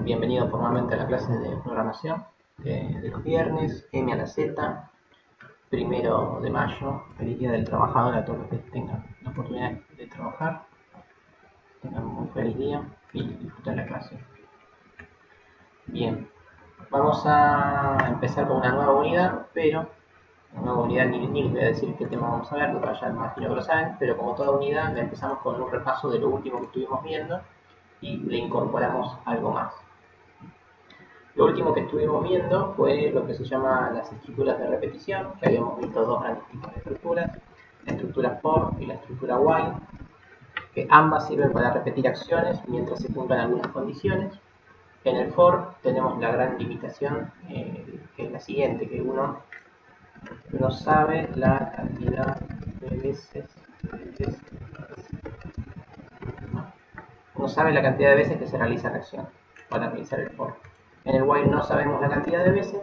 Bienvenido formalmente a la clase de programación de los viernes, M a la Z, 1 de mayo, feliz día del trabajador a todos los que tengan la oportunidad de trabajar. Tengan un muy feliz día y disfruten la clase. Bien, vamos a empezar con una nueva unidad, pero una nueva unidad ni les voy a decir qué tema vamos a ver, porque ya imagino que lo saben, pero como toda unidad la empezamos con un repaso de lo último que estuvimos viendo y le incorporamos algo más. Lo último que estuvimos viendo fue lo que se llama las estructuras de repetición, que habíamos visto dos grandes tipos de estructuras, la estructura for y la estructura while, que ambas sirven para repetir acciones mientras se cumplan algunas condiciones. En el for tenemos la gran limitación, que es la siguiente, que uno no sabe la cantidad de veces que se realiza la acción para realizar el for. En el while no sabemos la cantidad de veces,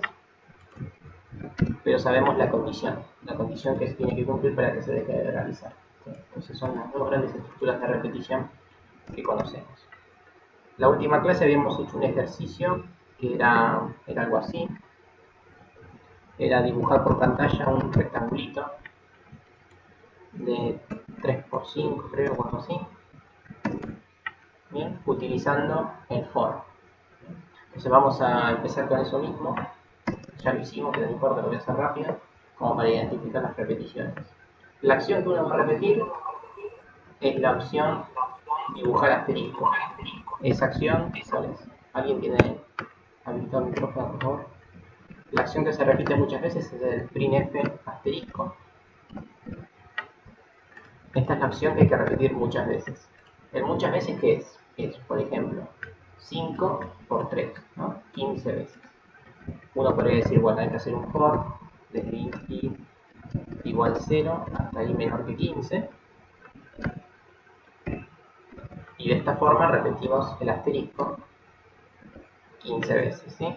pero sabemos la condición que se tiene que cumplir para que se deje de realizar. ¿Sí? Entonces son las dos grandes estructuras de repetición que conocemos. La última clase habíamos hecho un ejercicio que era algo así. Era dibujar por pantalla un rectangulito de 3×5, creo, o algo así. Bien, utilizando el for. Entonces vamos a empezar con eso mismo. Ya lo hicimos, pero no importa, lo voy a hacer rápido, como para identificar las repeticiones. La acción que uno va a repetir es la opción dibujar asterisco. Esa acción, ¿cuál es? ¿Alguien tiene habilitado el micrófono, por favor? La acción que se repite muchas veces es el printf asterisco. Esta es la opción que hay que repetir muchas veces. ¿El muchas veces qué es? Es, por ejemplo, 5 por 3, ¿no? 15 veces. Uno podría decir, bueno, hay que hacer un for desde i igual 0 hasta i menor que 15. Y de esta forma repetimos el asterisco 15 veces, ¿sí?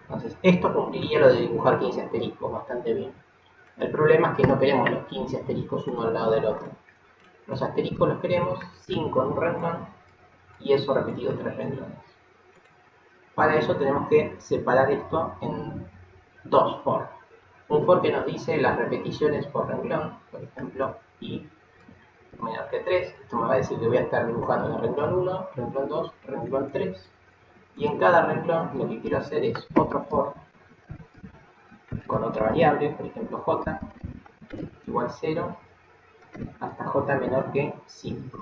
Entonces, esto cumpliría lo de dibujar 15 asteriscos bastante bien. El problema es que no queremos los 15 asteriscos uno al lado del otro. Los asteriscos los queremos 5 en un renglón y eso repetido 3 renglones. Para eso tenemos que separar esto en dos for. Un for que nos dice las repeticiones por renglón, por ejemplo, i menor que 3. Esto me va a decir que voy a estar dibujando en el renglón 1, renglón 2, renglón 3. Y en cada renglón lo que quiero hacer es otro for con otra variable, por ejemplo j igual 0 hasta j menor que 5.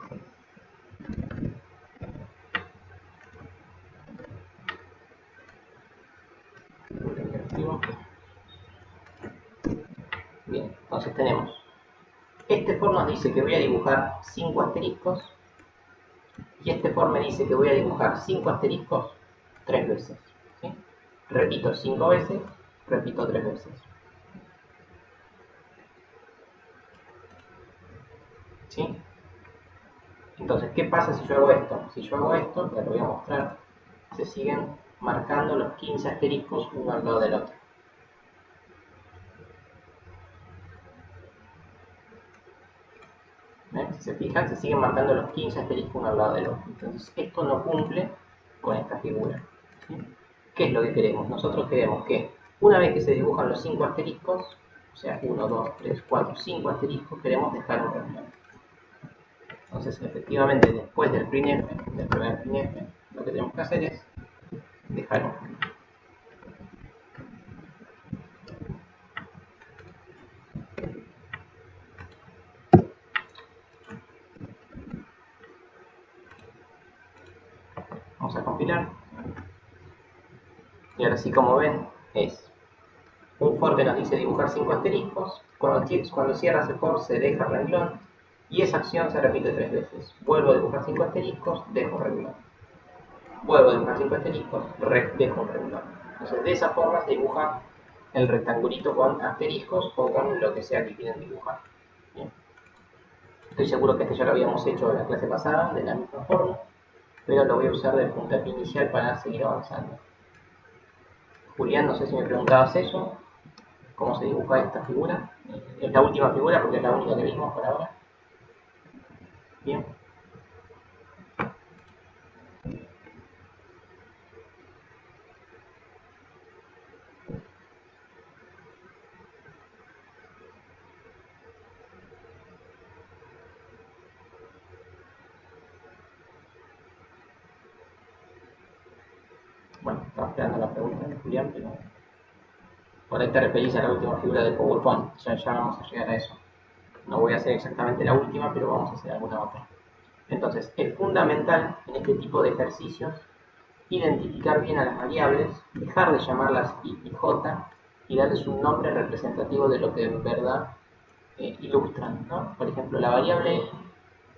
Bien, entonces tenemos este for nos dice que voy a dibujar 5 asteriscos y este for me dice que voy a dibujar 5 asteriscos 3 veces. ¿Sí? Repito 5 veces, repito 3 veces. ¿Sí? Entonces, ¿qué pasa si yo hago esto? Si yo hago esto, ya lo voy a mostrar, se siguen marcando los 15 asteriscos uno al lado del otro. Si se fijan, se siguen marcando los 15 asteriscos uno al lado del otro. Entonces, esto no cumple con esta figura. ¿Sí? ¿Qué es lo que queremos? Nosotros queremos que una vez que se dibujan los 5 asteriscos, o sea, 1, 2, 3, 4, 5 asteriscos, queremos dejar un renglón. Entonces, efectivamente, después del printf, del primer printf, lo que tenemos que hacer es dejar un renglón. Vamos a compilar. Y ahora sí, como ven, es un for que nos dice dibujar 5 asteriscos. Cuando cierra ese for se deja renglón y esa acción se repite 3 veces. Vuelvo a dibujar 5 asteriscos, dejo renglón. Vuelvo a dibujar 5 asteriscos, dejo un renglón. Entonces de esa forma se dibuja el rectangulito con asteriscos o con lo que sea que quieren dibujar. Bien. Estoy seguro que este ya lo habíamos hecho en la clase pasada, de la misma forma, pero lo voy a usar de puntapié inicial para seguir avanzando. Julián, no sé si me preguntabas eso, cómo se dibuja esta figura. Es la última figura porque es la única que vimos por ahora. Bien. Bueno, estaba esperando la pregunta de Julián, pero por ahí te referís a la última figura del PowerPoint. Ya vamos a llegar a eso. No voy a hacer exactamente la última, pero vamos a hacer alguna otra. Entonces, es fundamental en este tipo de ejercicios identificar bien a las variables, dejar de llamarlas i y j y darles un nombre representativo de lo que en verdad ilustran, ¿no? Por ejemplo, la variable i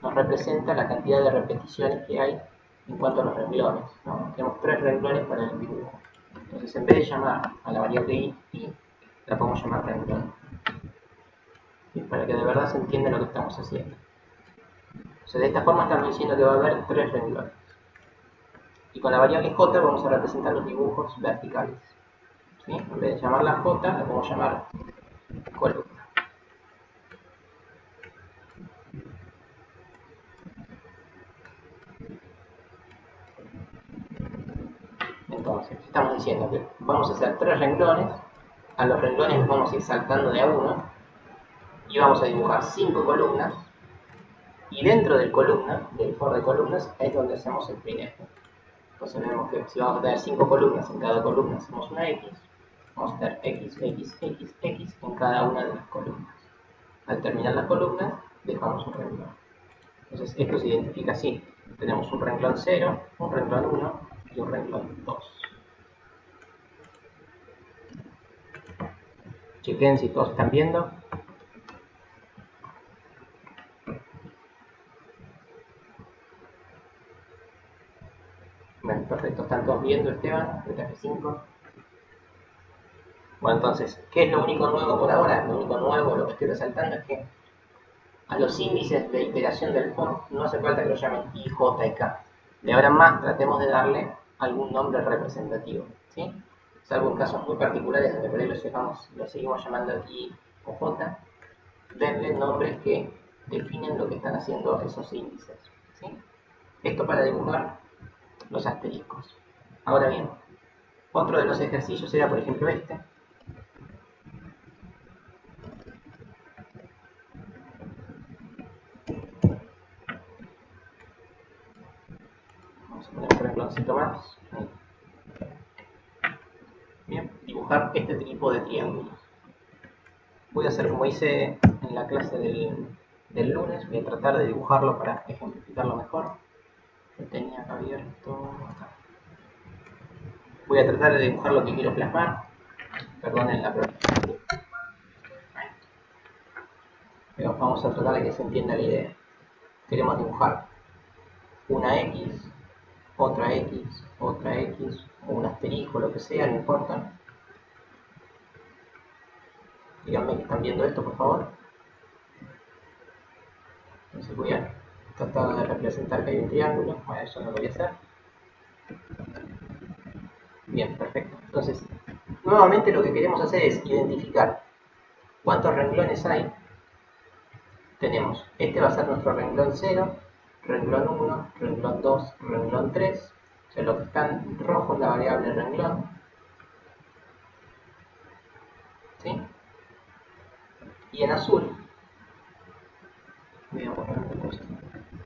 nos representa la cantidad de repeticiones que hay en cuanto a los renglones, ¿no? Tenemos 3 renglones para el dibujo. Entonces, en vez de llamar a la variable i, la podemos llamar renglón. ¿Sí? Para que de verdad se entienda lo que estamos haciendo. O sea, de esta forma estamos diciendo que va a haber 3 renglones. Y con la variable j vamos a representar los dibujos verticales. ¿Sí? En vez de llamarla j, la podemos llamar columna. Entonces, estamos diciendo que vamos a hacer 3 renglones. A los renglones los vamos a ir saltando de a uno. Y vamos a dibujar 5 columnas. Y dentro del columna, del for de columnas, es donde hacemos el printf. Entonces vemos que si vamos a tener 5 columnas, en cada columna hacemos una x. Vamos a tener x, x, x, x en cada una de las columnas. Al terminar las columnas, dejamos un renglón. Entonces esto se identifica así. Tenemos un renglón 0, un renglón 1 y un renglón 2. Chequen si todos están viendo. Bueno, perfecto. ¿Están todos viendo, Esteban? F5. Bueno, entonces, ¿qué es lo único nuevo por ahora? Lo único nuevo, lo que estoy resaltando es que a los índices de iteración del for no hace falta que lo llamen i, j y k. De ahora en más tratemos de darle algún nombre representativo, ¿sí? Salvo en casos muy particulares donde por ahí lo seguimos llamando i o j, denle nombres que definen lo que están haciendo esos índices, ¿sí? Esto para dibujar los asteriscos. Ahora bien, otro de los ejercicios era, por ejemplo, este. Vamos a poner un rengloncito más. Ahí. Bien, dibujar este tipo de triángulos. Voy a hacer como hice en la clase del lunes, voy a tratar de dibujarlo para ejemplificarlo mejor. Lo tenía abierto acá. Voy a tratar de dibujar lo que quiero plasmar. Perdonen la pronunciación. Pero vamos a tratar de que se entienda la idea. Queremos dibujar una X, otra X, otra X, o un asterisco, lo que sea, no importa. Díganme que están viendo esto, por favor. Entonces voy a tratar de representar que hay un triángulo. Bueno, eso no lo voy a hacer. Bien, perfecto. Entonces, nuevamente lo que queremos hacer es identificar cuántos renglones hay. Tenemos, este va a ser nuestro renglón 0, renglón 1, renglón 2, renglón 3. O sea, lo que está en rojo es la variable renglón. ¿Sí? Y en azul,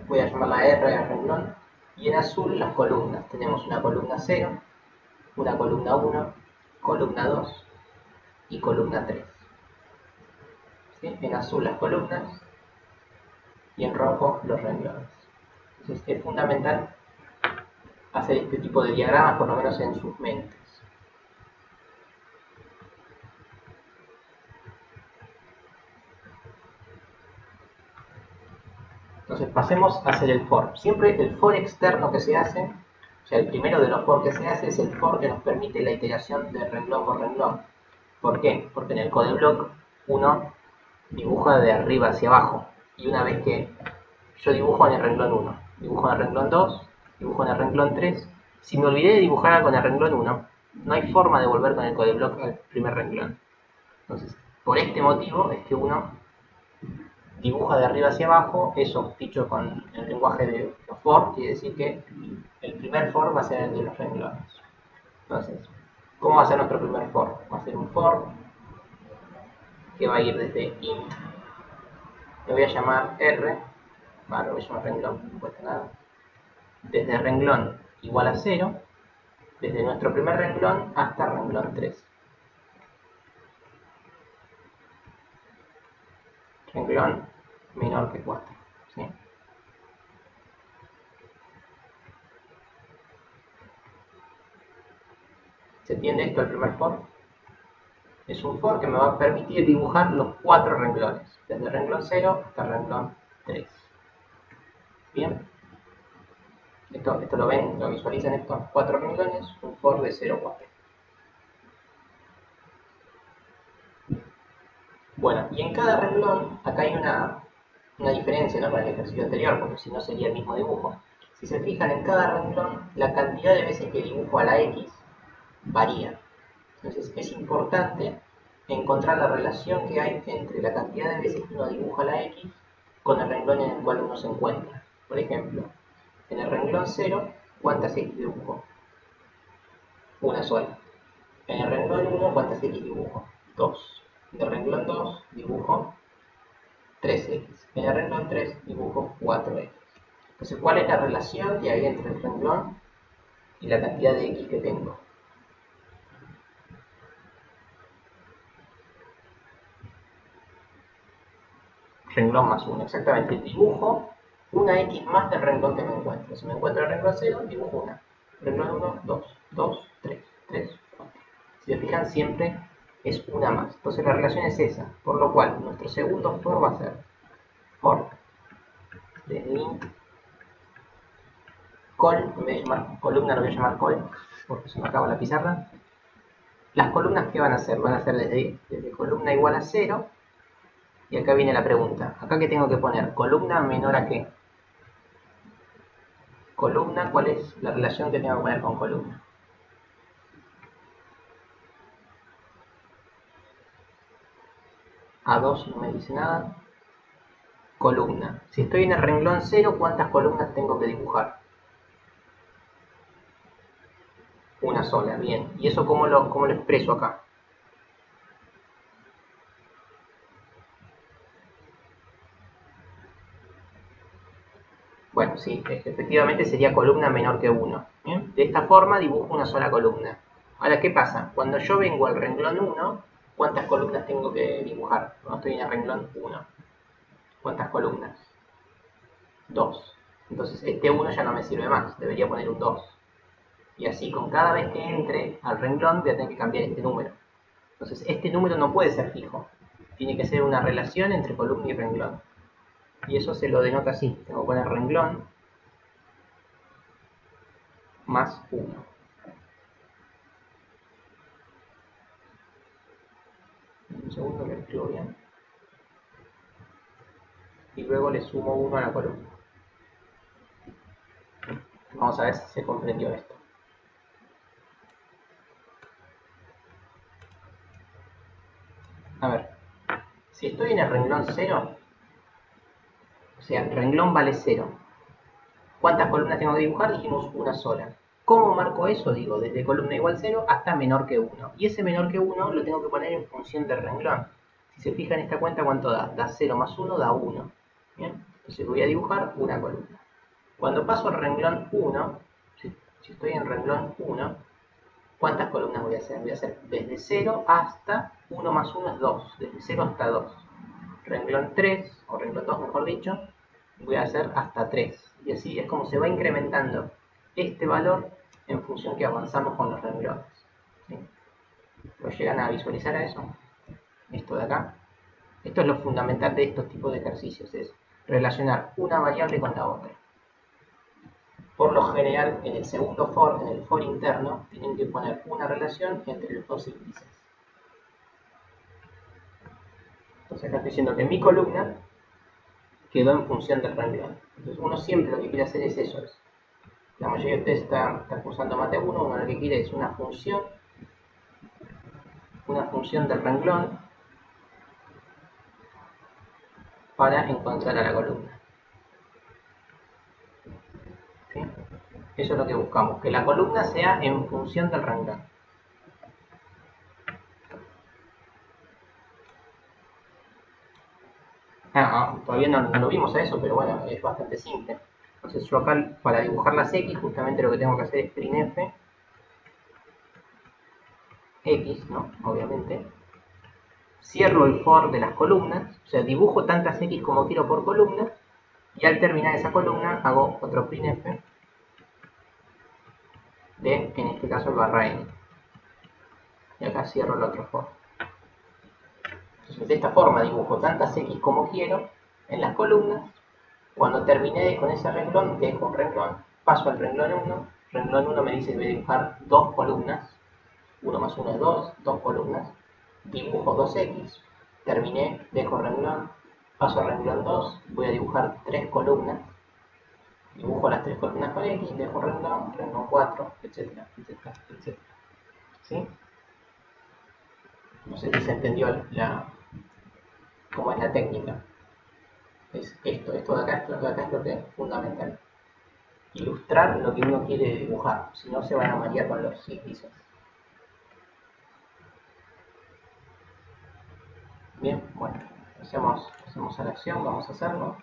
voy a llamar la R a renglón. Y en azul las columnas. Tenemos una columna 0, una columna 1, columna 2 y columna 3. ¿Sí? En azul las columnas y en rojo los renglones. Entonces es fundamental hacer este tipo de diagramas, por lo menos en sus mentes. Entonces pasemos a hacer el for. Siempre el for externo que se hace, o sea, el primero de los for que se hace es el for que nos permite la iteración de renglón por renglón. ¿Por qué? Porque en el codeblock uno dibuja de arriba hacia abajo. Y una vez que yo dibujo en el renglón 1, dibujo en el renglón 2, dibujo en el renglón 3, si me olvidé de dibujar algo en el renglón 1, no hay forma de volver con el codeblock al primer renglón. Entonces, por este motivo es que uno dibuja de arriba hacia abajo, eso dicho con el lenguaje de los for, quiere decir que el primer for va a ser el de los renglones. Entonces, ¿cómo va a ser nuestro primer for? Va a ser un for que va a ir desde int, le voy a llamar r, lo voy a llamar renglón, no cuesta nada, desde renglón igual a 0, desde nuestro primer renglón hasta renglón 3. Renglón menor que 4. ¿Sí? ¿Se entiende esto el primer for? Es un for que me va a permitir dibujar los 4 renglones, desde renglón 0 hasta renglón 3. Bien, esto lo ven, lo visualizan estos 4 renglones, un for de 0 a 4. Bueno, y en cada renglón, acá hay una diferencia, ¿no?, con el ejercicio anterior, porque si no sería el mismo dibujo. Si se fijan, en cada renglón, la cantidad de veces que dibujo a la X varía. Entonces es importante encontrar la relación que hay entre la cantidad de veces que uno dibuja la X con el renglón en el cual uno se encuentra. Por ejemplo, en el renglón 0, ¿cuántas X dibujo? Una sola. En el renglón 1, ¿cuántas X dibujo? 2. En el renglón 2 dibujo 3X. En el renglón 3 dibujo 4X. Entonces, ¿cuál es la relación que hay entre el renglón y la cantidad de X que tengo? Renglón más 1, exactamente. Dibujo una X más del renglón que me encuentro. Si me encuentro en el renglón 0, dibujo una. Renglón 1, 2, 2, 3, 3, 4. Si se fijan, siempre es una más. Entonces la relación es esa. Por lo cual, nuestro segundo for va a ser for de int col, en vez de llamar columna lo voy a llamar col, porque se me acaba la pizarra. Las columnas, ¿qué van a hacer? Van a ser desde columna igual a 0. Y acá viene la pregunta. ¿Acá qué tengo que poner? ¿Columna menor a qué? Columna, ¿cuál es la relación que tengo que poner con columna? A2 no me dice nada. Columna. Si estoy en el renglón 0, ¿cuántas columnas tengo que dibujar? Una sola, bien. ¿Y eso cómo lo expreso acá? Bueno, sí, efectivamente sería columna menor que 1. ¿Bien? De esta forma dibujo una sola columna. Ahora, ¿qué pasa? Cuando yo vengo al renglón 1, ¿cuántas columnas tengo que dibujar? No estoy en el renglón 1. ¿Cuántas columnas? 2. Entonces este 1 ya no me sirve más, debería poner un 2. Y así con cada vez que entre al renglón voy a tener que cambiar este número. Entonces este número no puede ser fijo. Tiene que ser una relación entre columna y renglón. Y eso se lo denota así. Tengo que poner renglón más 1. Un segundo que lo escribo bien. Y luego le sumo 1 a la columna. Vamos a ver si se comprendió esto. A ver, si estoy en el renglón 0, o sea, el renglón vale 0. ¿Cuántas columnas tengo que dibujar? Dijimos una sola. ¿Cómo marco eso? Digo, desde columna igual 0 hasta menor que 1. Y ese menor que 1 lo tengo que poner en función del renglón. Si se fijan en esta cuenta, ¿cuánto da? Da 0 más 1, da 1. ¿Bien? Entonces voy a dibujar una columna. Cuando paso al renglón 1, si estoy en renglón 1, ¿cuántas columnas voy a hacer? Voy a hacer desde 0 hasta 1 más 1 es 2. Desde 0 hasta 2. Renglón 3, o renglón 2 mejor dicho, voy a hacer hasta 3. Y así es como se va incrementando este valor en función que avanzamos con los renglones. ¿Sí? ¿Lo llegan a visualizar a eso? Esto de acá. Esto es lo fundamental de estos tipos de ejercicios, es relacionar una variable con la otra. Por lo general, en el segundo for, en el for interno, tienen que poner una relación entre los dos índices. Entonces acá estoy diciendo que mi columna quedó en función del renglón. Entonces uno siempre lo que quiere hacer es eso. La mayoría de ustedes están cursando Mate 1, uno lo que quiere es una función del renglón para encontrar a la columna. ¿Sí? Eso es lo que buscamos, que la columna sea en función del renglón. Todavía no lo vimos a eso, pero bueno, es bastante simple. Entonces yo acá, para dibujar las X, justamente lo que tengo que hacer es printf X, ¿no? Obviamente. Cierro el for de las columnas, o sea, dibujo tantas X como quiero por columna, y al terminar esa columna hago otro printf de, en este caso, el barra n. Y acá cierro el otro for. Entonces, de esta forma dibujo tantas X como quiero en las columnas. Cuando terminé con ese renglón, dejo un renglón, paso al renglón 1. Renglón 1 me dice que voy a dibujar dos columnas. 1 más 1 es 2, dos columnas. Dibujo 2X, terminé, dejo renglón, paso al renglón 2, voy a dibujar 3 columnas. Dibujo las 3 columnas con X, dejo renglón 4, etcétera, etcétera, etcétera. ¿Sí? No sé si se entendió cómo es la técnica. Es esto de acá, esto de acá es lo que es fundamental. Ilustrar lo que uno quiere dibujar, si no se van a marear con los índices. Bien, bueno, hacemos a la acción, vamos a hacerlo.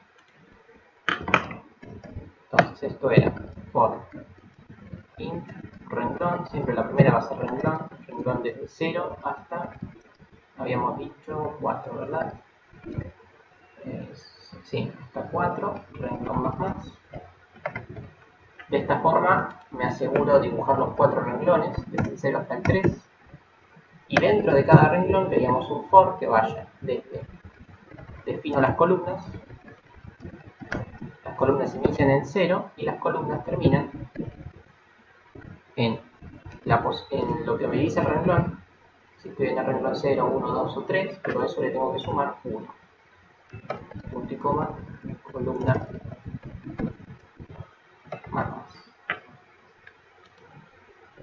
Entonces esto era for int renglón, siempre la primera va a ser renglón desde 0 hasta, habíamos dicho 4, ¿verdad? Sí, hasta 4, renglón más. De esta forma me aseguro dibujar los 4 renglones, desde el 0 hasta el 3. Y dentro de cada renglón queríamos un for que vaya desde, defino las columnas inician en 0 y las columnas terminan en lo que me dice el renglón. Si estoy en el renglón 0, 1, 2 o 3, pero a eso le tengo que sumar 1. Punto y coma, columna más.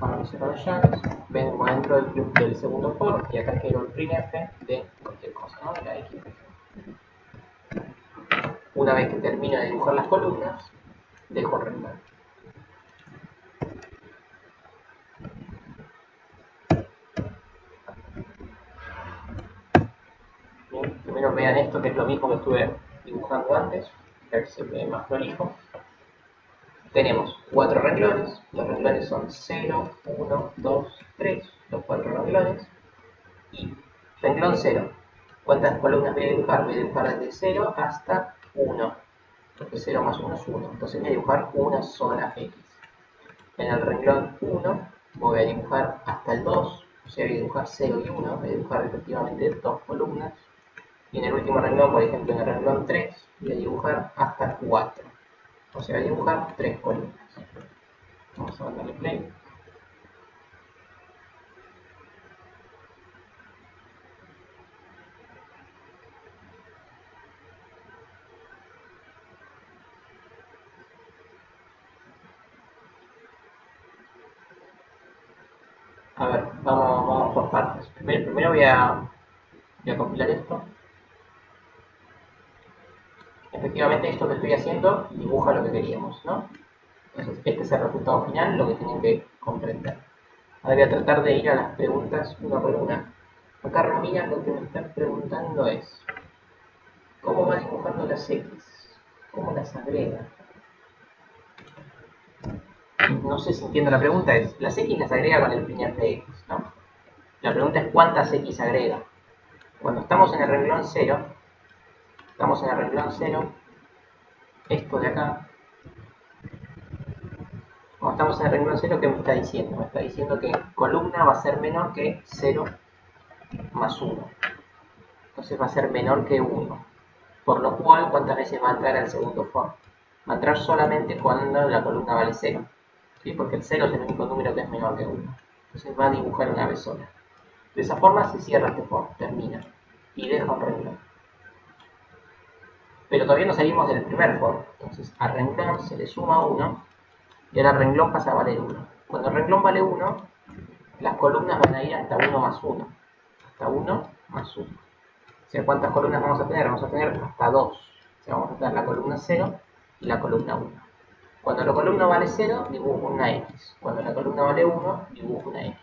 Ahora lo cierro las llaves, vengo dentro del segundo for y acá quiero el printf de cualquier cosa, ¿no? De la X. Una vez que termino de dibujar las columnas, dejo el renglón. Bien, primero vean esto, que es lo mismo que estuve dibujando antes, a ver si se ve más prolijo. Tenemos 4 renglones, los renglones son 0, 1, 2, 3, los 4 renglones. Y renglón 0, ¿cuántas columnas voy a dibujar? Voy a dibujar desde 0 hasta 1, porque 0 más 1 es 1, entonces voy a dibujar una sola X. En el renglón 1 voy a dibujar hasta el 2, o sea, voy a dibujar 0 y 1, voy a dibujar respectivamente 2 columnas. Y en el último renglón, por ejemplo, en el renglón 3, voy a dibujar hasta 4. O sea, voy a dibujar 3 columnas. Vamos a darle play. A ver, vamos por partes. Primero voy a compilar esto. Efectivamente, esto que estoy haciendo dibuja lo que queríamos, ¿no? Entonces, este es el resultado final, lo que tienen que comprender. Ahora voy a tratar de ir a las preguntas una por una. Acá Romina lo que me está preguntando es, ¿cómo va dibujando las X? ¿Cómo las agrega? No sé si entiendo la pregunta, es, las X las agrega con el printf de X, ¿no? La pregunta es, ¿cuántas X agrega? Cuando estamos en el renglón 0, esto de acá, cuando estamos en el renglón 0, ¿qué me está diciendo? Me está diciendo que columna va a ser menor que 0 más 1. Entonces va a ser menor que 1. Por lo cual, ¿cuántas veces va a entrar al segundo for? Va a entrar solamente cuando la columna vale 0. ¿Sí? Porque el 0 es el único número que es menor que 1. Entonces va a dibujar una vez sola. De esa forma se cierra este for, termina. Y deja un renglón. Pero todavía no salimos del primer for. Entonces al renglón se le suma 1 y ahora el renglón pasa a valer 1. Cuando el renglón vale 1, las columnas van a ir hasta 1 más 1. Hasta 1 más 1. O sea, ¿cuántas columnas vamos a tener? Vamos a tener hasta 2. O sea, vamos a tener la columna 0 y la columna 1. Cuando la columna vale 0, dibujo una X. Cuando la columna vale 1, dibujo una X.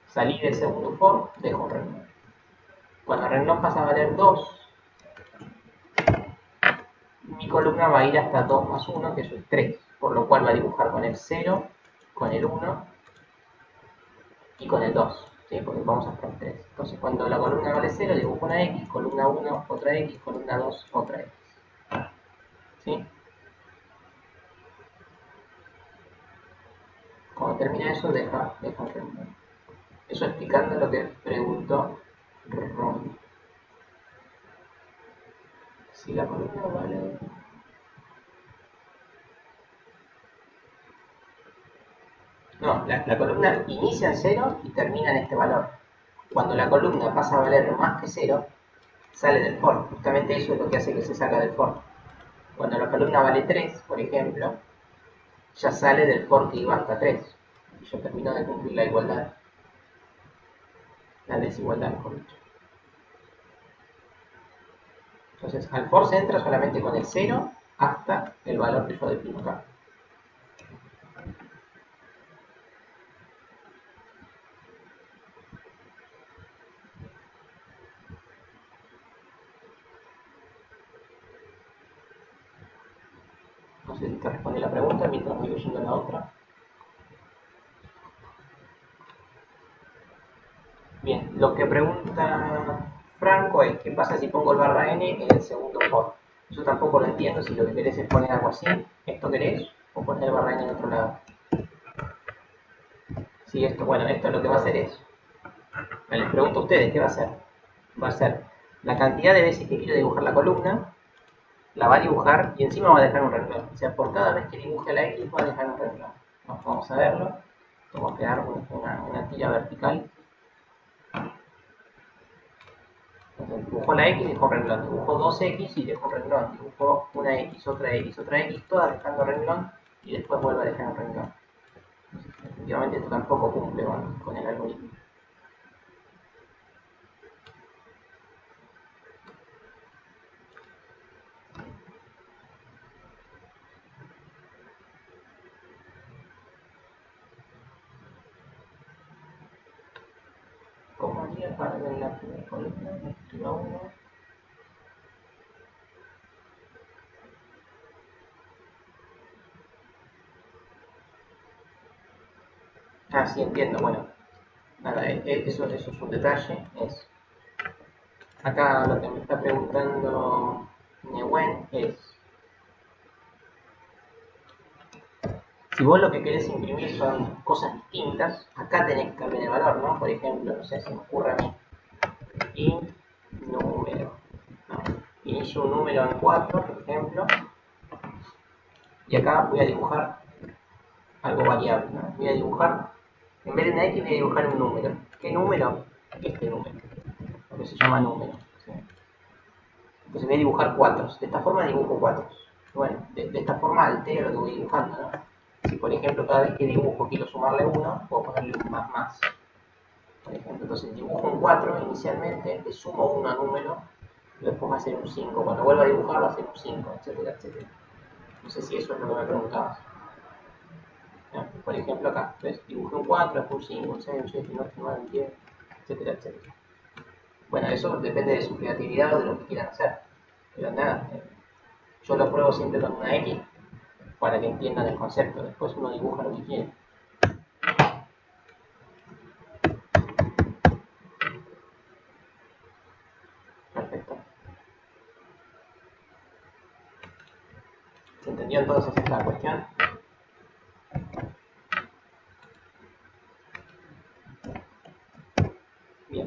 Salí del segundo for, dejo un renglón. Cuando el renglón pasa a valer 2, mi columna va a ir hasta 2 más 1, que eso es 3. Por lo cual va a dibujar con el 0, con el 1 y con el 2. ¿Sí? Porque vamos a hacer 3. Entonces cuando la columna vale 0, dibujo una X, columna 1, otra X, columna 2, otra X. ¿Sí? Cuando termina eso, deja el renglón. Eso explicando lo que preguntó Ron. Si la columna vale... No, la columna inicia en 0 y termina en este valor. Cuando la columna pasa a valer más que 0, sale del for. Justamente eso es lo que hace que se salga del for. Cuando la columna vale 3, por ejemplo, ya sale del for que iba hasta 3. Y yo termino de cumplir la igualdad. La desigualdad, mejor dicho. Entonces, al for se entra solamente con el 0 hasta el valor que yo defino acá. No sé si te responde la pregunta mientras voy leyendo la otra. Bien, lo que pregunta Franco es ¿qué pasa si pongo el barra n en el segundo for? Yo tampoco lo entiendo, si lo que querés es poner algo así, ¿esto querés? O poner el barra n en otro lado. Sí, esto, bueno, esto lo que va a hacer es, les pregunto a ustedes, ¿qué va a hacer? Va a ser la cantidad de veces que quiero dibujar la columna, la va a dibujar y encima va a dejar un renglón. O sea, por cada vez que dibuje la X va a dejar un renglón. Vamos a verlo. Vamos a crear una tira vertical. Entonces, dibujo la X y dejo renglón. Dibujo 2X y dejo renglón. Dibujo una X, otra X, otra X, todas dejando renglón y después vuelvo a dejar un renglón. Entonces, efectivamente esto tampoco cumple con el algoritmo. ¿Cómo haría para ver la primera columna? Lectura 1. Ah, sí, entiendo. Bueno, nada, eso es un detalle. Acá lo que me está preguntando Newen es si vos lo que querés imprimir son cosas distintas, acá tenés que cambiar el valor, ¿no? Por ejemplo, no sé, se me ocurre a mí. Int número. No. Inicio un número en 4, por ejemplo. Y acá voy a dibujar algo variable, ¿no? Voy a dibujar, en vez de una X voy a dibujar un número. ¿Qué número? Este número. Lo que se llama número. ¿Sí? Entonces voy a dibujar 4. De esta forma dibujo 4. Bueno, de esta forma altero lo que voy dibujando, ¿no? Si por ejemplo cada vez que dibujo quiero sumarle 1, puedo ponerle un más. Por ejemplo, entonces dibujo un 4 inicialmente, le sumo 1 a número, y después va a ser un 5. Cuando vuelva a dibujar va a ser un 5, etcétera, etcétera. No sé si eso es lo que me preguntabas. ¿No? Por ejemplo acá, ¿ves? Dibujé un 4, después un 5, un 6, un 7, un 8, un 9, un 10, etcétera, etcétera. Bueno, eso depende de su creatividad o de lo que quieran hacer. Pero nada, yo lo pruebo siempre con una X para que entiendan el concepto. Después uno dibuja lo que quiere. Perfecto. ¿Se entendió entonces esta cuestión? Bien.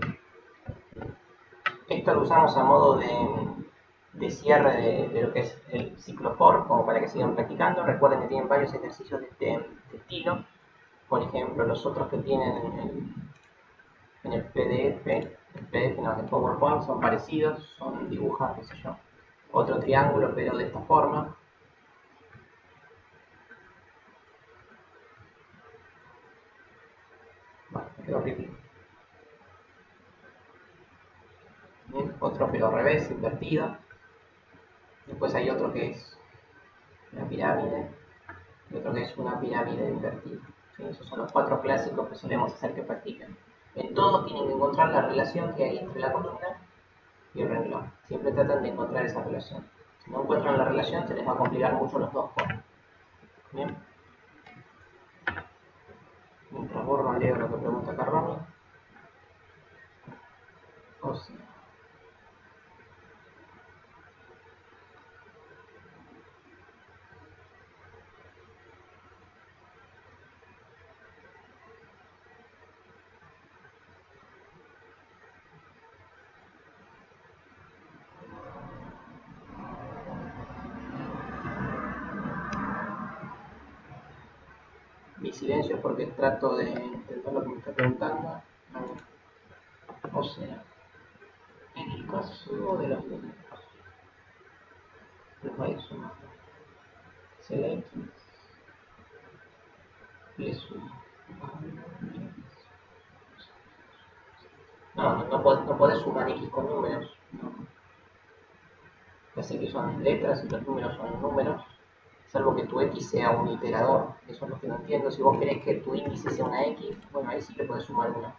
Esto lo usamos a modo de cierre de lo que es el ciclo for, como para que sigan practicando. Recuerden que tienen varios ejercicios de este estilo. Por ejemplo, los otros que tienen en el PDF no, de PowerPoint son parecidos, son dibujar, qué sé yo, otro triángulo, pero de esta forma. Bueno, me quedó horrible. Bien, otro pero al revés, invertido. Después Después hay otro que es una pirámide y otro que es una pirámide invertida. ¿Sí? Esos son los 4 clásicos que solemos hacer que practiquen. En todos tienen que encontrar la relación que hay entre la columna y el renglón. Siempre tratan de encontrar esa relación. Si no encuentran la relación, se les va a complicar mucho los dos formas. Bien. Mientras borro, leo lo que pregunta Carroni. O sea, mi silencio es porque trato de entender lo que me está preguntando. O sea, en el caso de los números, los voy a sumar. Si la X le sumo. No podés sumar X con números. No. Ya sé que son letras y los números son números, salvo que tu X sea un iterador. Eso es lo que no entiendo. Si vos querés que tu índice sea una X, bueno, ahí sí le podés sumar una.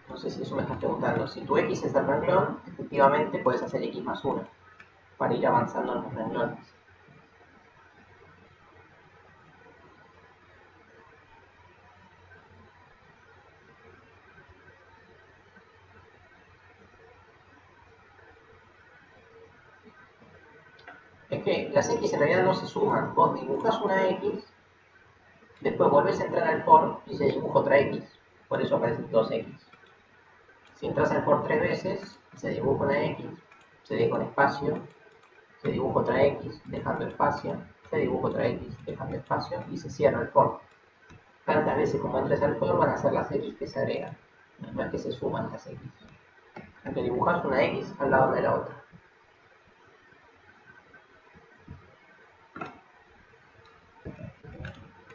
No sé si eso me estás preguntando. Si tu X es el renglón, efectivamente puedes hacer X más 1 para ir avanzando en los renglones. Es que las X en realidad no se suman. Vos dibujas una X, después volvés a entrar al for y se dibuja otra X. Por eso aparecen dos X. Si entras al for 3 veces, se dibuja una X, se deja un espacio, se dibuja otra X, dejando espacio, se dibuja otra X, dejando espacio y se cierra el for. Tantas veces como entres al for van a ser las X que se agregan. No es que se suman las X. Aunque dibujas una X al lado de la otra.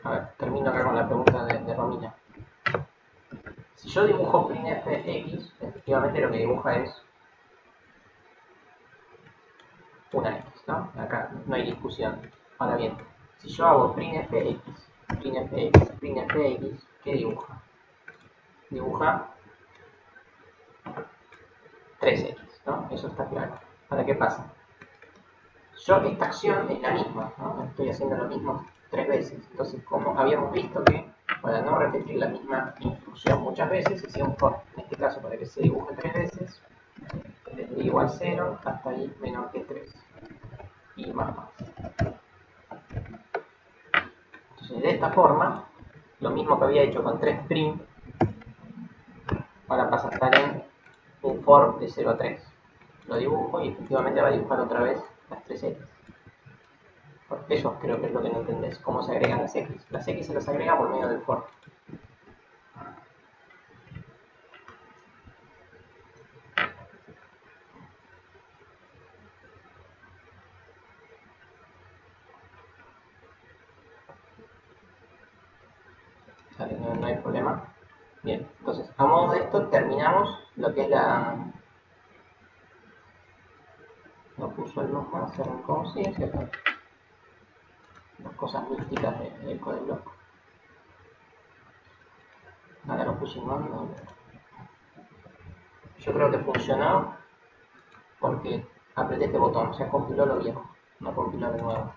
A ver, termino acá con la pregunta de Romina. Si yo dibujo printf X, efectivamente lo que dibuja es una X, ¿no? Acá no hay discusión. Ahora bien, si yo hago printf X, ¿qué dibuja? Dibuja 3X, ¿no? Eso está claro. Ahora, ¿qué pasa? Yo, esta acción es la misma, ¿no? Estoy haciendo lo mismo 3 veces. Entonces, como habíamos visto que para no repetir la misma instrucción muchas veces, hacía un for. En este caso, para que se dibuje 3 veces, desde igual 0 hasta i menor que 3. Y más. Entonces, de esta forma, lo mismo que había hecho con 3 print, ahora pasa a estar en un for de 0 a 3. Lo dibujo y efectivamente va a dibujar otra vez las 3X. Eso creo que es lo que no entendés, cómo se agregan las X. Las X se las agrega por medio del for. ¿Sale? No hay problema. Bien, entonces a modo de esto terminamos lo que es la... No puso el no más, se arrancó, sí, es cierto. Las cosas místicas del código loco. Ahora lo puse en mando. Yo creo que funcionó porque apreté este botón, o sea, compiló lo viejo, no compiló de nuevo.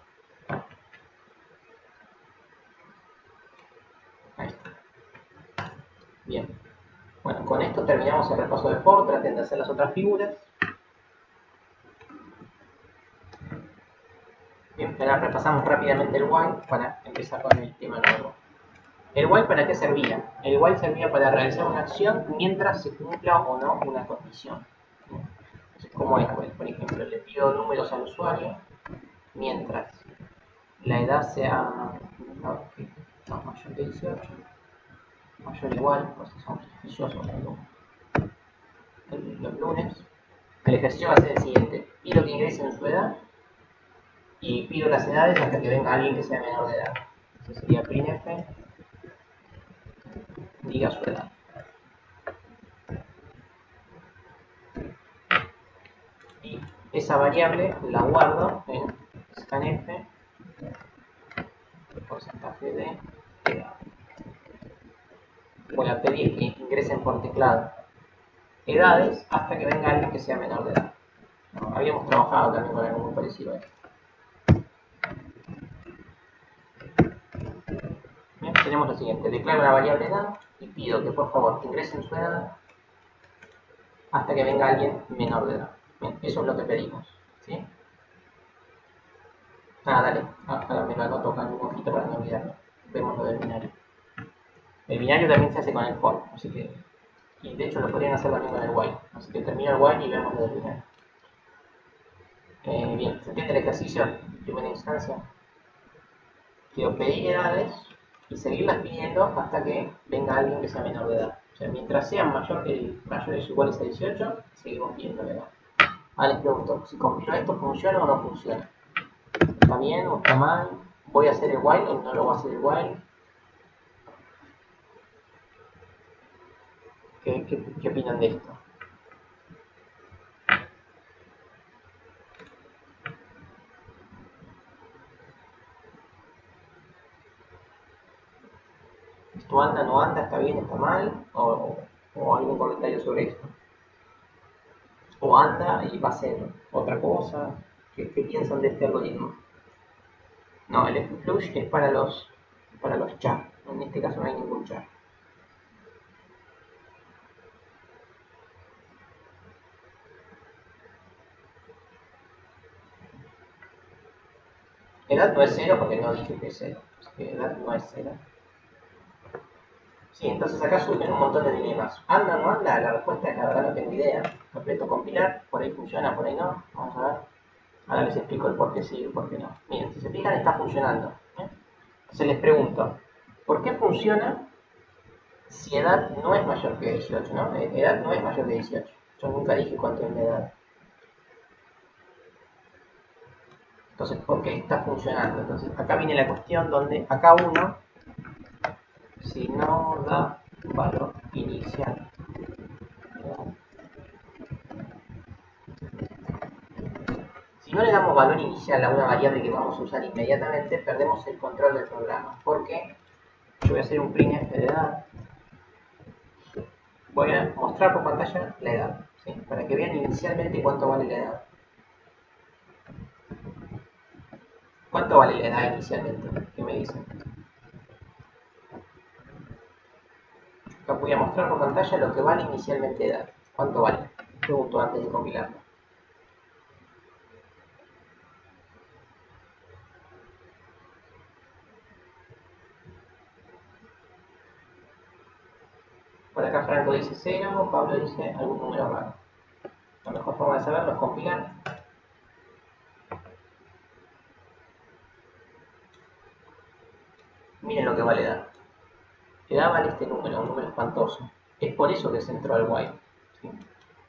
Ahí está. Bien. Bueno, con esto terminamos el repaso de for, traten de hacer las otras figuras. Bien, ahora repasamos rápidamente el while para empezar con el tema nuevo. ¿El while para qué servía? El while servía para realizar una acción mientras se cumpla o no una condición. Entonces, ¿cómo es? Pues, por ejemplo, le pido números al usuario mientras la edad sea mayor que 18, mayor o igual, pues son suspiciosos los lunes. El ejercicio va a ser el siguiente: pido que ingresen su edad y pido las edades hasta que venga alguien que sea menor de edad. Eso sería printf, diga su edad. esa variable la guardo en scanf porcentaje de edad. Voy a pedir que ingresen por teclado edades hasta que venga alguien que sea menor de edad. ¿No? Habíamos trabajado también con algo muy parecido a esto. Bien, tenemos lo siguiente: declaro una variable edad y pido que por favor ingresen su edad hasta que venga alguien menor de edad. Bien, eso es lo que pedimos, ¿sí? Dale, ahora me lo anoto acá en un ojito para no olvidarlo. Vemos lo del binario. El binario también se hace con el for, así que, y de hecho lo podrían hacer también con el while. Así que termino el while y vemos lo del binario. Bien, se entiende el ejercicio. Primera instancia. Quiero pedir edades y seguirlas pidiendo hasta que venga alguien que sea menor de edad. O sea, mientras sean mayores o iguales a 18, seguimos pidiendo la edad. Ahora les pregunto, si compilo esto, ¿funciona o no funciona? ¿Está bien o está mal? ¿Voy a hacer el while o no lo voy a hacer el while? ¿Qué opinan de esto? ¿Esto anda, no anda, está bien, está mal? ¿O algún comentario sobre esto? ¿O anda y va a ser otra cosa? ¿Qué piensan de este algoritmo? No, el flush es para los char. En este caso no hay ningún char. Edad no es 0 porque no dije que es 0. Edad no es 0. Sí, entonces acá surgen un montón de dilemas. ¿Anda o no anda? La respuesta es la verdad no tengo idea. Completo compilar, por ahí funciona, por ahí no. Vamos a ver. Ahora les explico el por qué sí y el por qué no. Miren, si se fijan está funcionando. Entonces les pregunto, ¿por qué funciona si edad no es mayor que 18? ¿No? Edad no es mayor que 18. Yo nunca dije cuánto es la edad. Entonces, ¿por qué está funcionando? Entonces, acá viene la cuestión donde acá uno, si no da valor inicial, si no le damos valor inicial a una variable que vamos a usar inmediatamente, perdemos el control del programa. ¿Por qué? Yo voy a hacer un printf de edad. Voy a mostrar por pantalla la edad, ¿sí? Para que vean inicialmente cuánto vale la edad. ¿Cuánto vale la edad inicialmente? ¿Qué me dicen? Acá voy a mostrar por pantalla lo que vale inicialmente edad. ¿Cuánto vale? Pregunto antes de compilarlo. Por acá Franco dice 0, Pablo dice algún número raro. La mejor forma de saberlo es compilar. Miren lo que vale edad. Edad vale este número, un número espantoso. Es por eso que se entró al while. ¿Sí?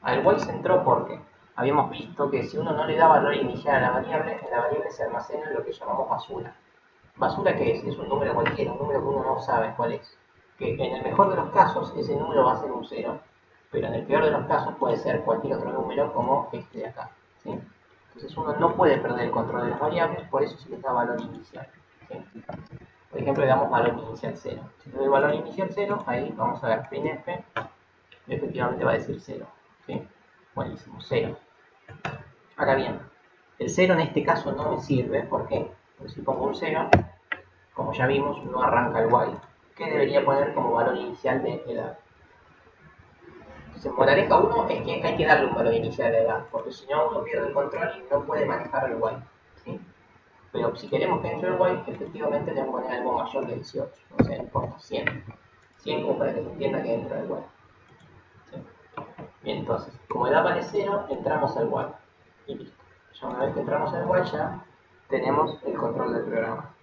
Al while se entró porque habíamos visto que si uno no le da valor inicial a la variable, en la variable se almacena lo que llamamos basura. ¿Basura qué es? Es un número cualquiera, un número que uno no sabe cuál es. Que en el mejor de los casos ese número va a ser un 0, pero en el peor de los casos puede ser cualquier otro número como este de acá. ¿Sí? Entonces uno no puede perder el control de las variables, por eso se les da valor inicial. ¿Sí? Por ejemplo, le damos valor inicial 0. Si le doy valor inicial 0, ahí vamos a ver printf, y efectivamente va a decir 0. ¿Sí? Buenísimo, 0. Ahora bien, el 0 en este caso no me sirve, ¿por qué? Porque si pongo un 0, como ya vimos, no arranca el while. ¿Qué debería poner como valor inicial de edad? Entonces, moraleja 1 es que hay que darle un valor inicial de edad, porque si no uno pierde el control y no puede manejar el while. ¿Sí? Pero si queremos que entre el while, efectivamente tenemos que poner algo mayor que 18. O sea, no importa, 100. 100 como para que se entienda que entra el while. ¿Sí? Bien, entonces, como edad vale 0, entramos al while. Y listo. Ya una vez que entramos al while, ya tenemos el control del programa.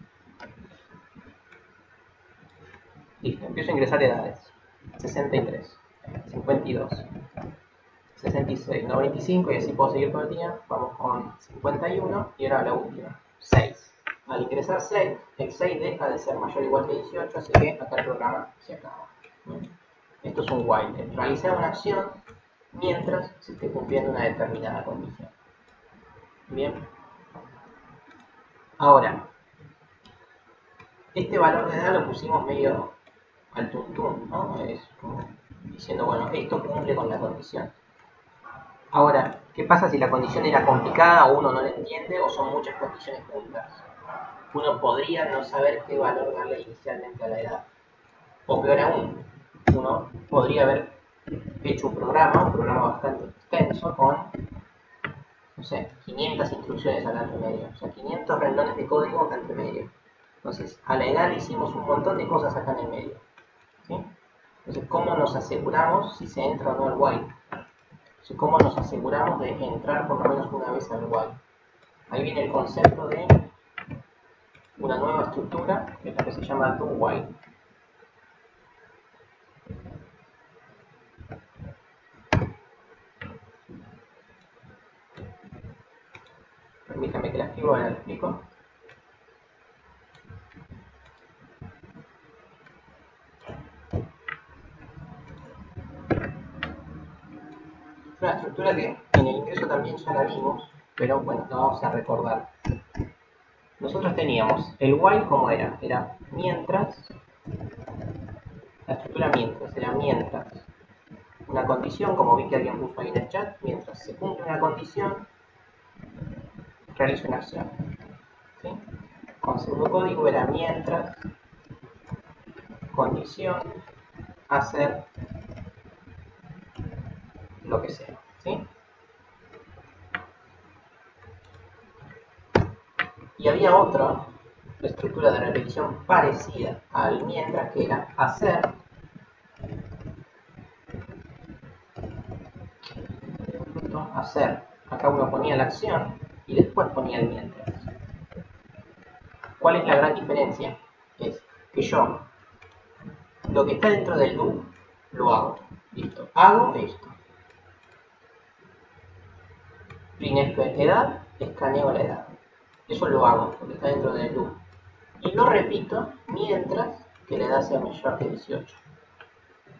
Listo, empiezo a ingresar edades. 63, 52, 66, 95 y así puedo seguir todo el día. Vamos con 51 y ahora la última, 6. Al ingresar 6, el 6 deja de ser mayor o igual que 18, así que acá el programa se acaba. Esto es un while, realizar una acción mientras se esté cumpliendo una determinada condición. Bien. Ahora, este valor de edad lo pusimos medio al tuntún, ¿no? Es como diciendo, bueno, esto cumple con la condición. Ahora, ¿qué pasa si la condición era complicada o uno no la entiende o son muchas condiciones juntas? Uno podría no saber qué valor darle inicialmente a la edad. O peor aún, uno podría haber hecho un programa bastante extenso con, no sé, 500 instrucciones al entre medio, o sea, 500 renglones de código acá entre medio. Entonces, a la edad hicimos un montón de cosas acá en el medio. ¿Sí? Entonces, ¿cómo nos aseguramos si se entra o no al while? Entonces, ¿cómo nos aseguramos de entrar por lo menos una vez al while? Ahí viene el concepto de una nueva estructura, que es la que se llama do while. Permítame que la escriba, ahora la explico. Es una estructura que en el ingreso también ya la vimos, pero bueno, la vamos a recordar. Nosotros teníamos el while como era mientras, la estructura mientras, era mientras una condición, como vi que alguien puso ahí en el chat, mientras se cumple una condición, realizo una acción. ¿Sí? Con pseudocódigo era mientras, condición, hacer lo que sea. ¿Sí? Y había otra estructura de repetición parecida al mientras, que era hacer, hacer. Acá uno ponía la acción y después ponía el mientras. ¿Cuál es la gran diferencia? Es que yo, lo que está dentro del do, lo hago. Listo. Hago esto. Printf edad, escaneo la edad. Eso lo hago, porque está dentro del do. Y lo repito mientras que la edad sea mayor que 18.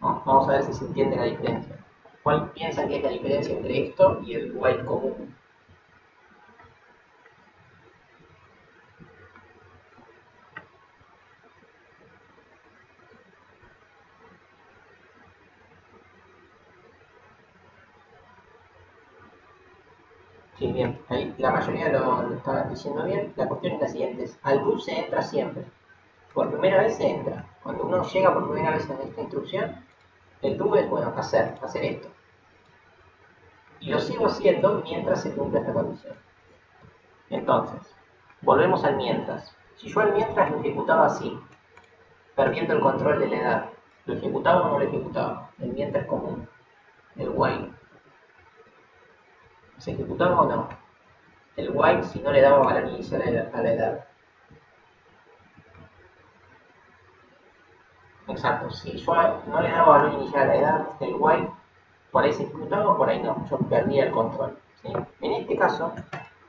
¿No? Vamos a ver si se entiende la diferencia. ¿Cuál piensan que es la diferencia entre esto y el while común? Sí, bien. Ahí la mayoría lo estaban diciendo bien. La cuestión es la siguiente. Al do se entra siempre. Por primera vez se entra. Cuando uno llega por primera vez en esta instrucción, el do es, bueno, hacer esto. Y lo sigo haciendo mientras se cumple esta condición. Entonces, volvemos al mientras. Si yo al mientras lo ejecutaba así, perdiendo el control de la edad, ¿lo ejecutaba o no lo ejecutaba? El mientras común, el while. ¿Se ejecutaba o no? El while si no le daba valor inicial a la edad. Exacto, si yo no le daba valor inicial a la edad, el while por ahí se ejecutaba o por ahí no, yo perdía el control. ¿Sí? En este caso,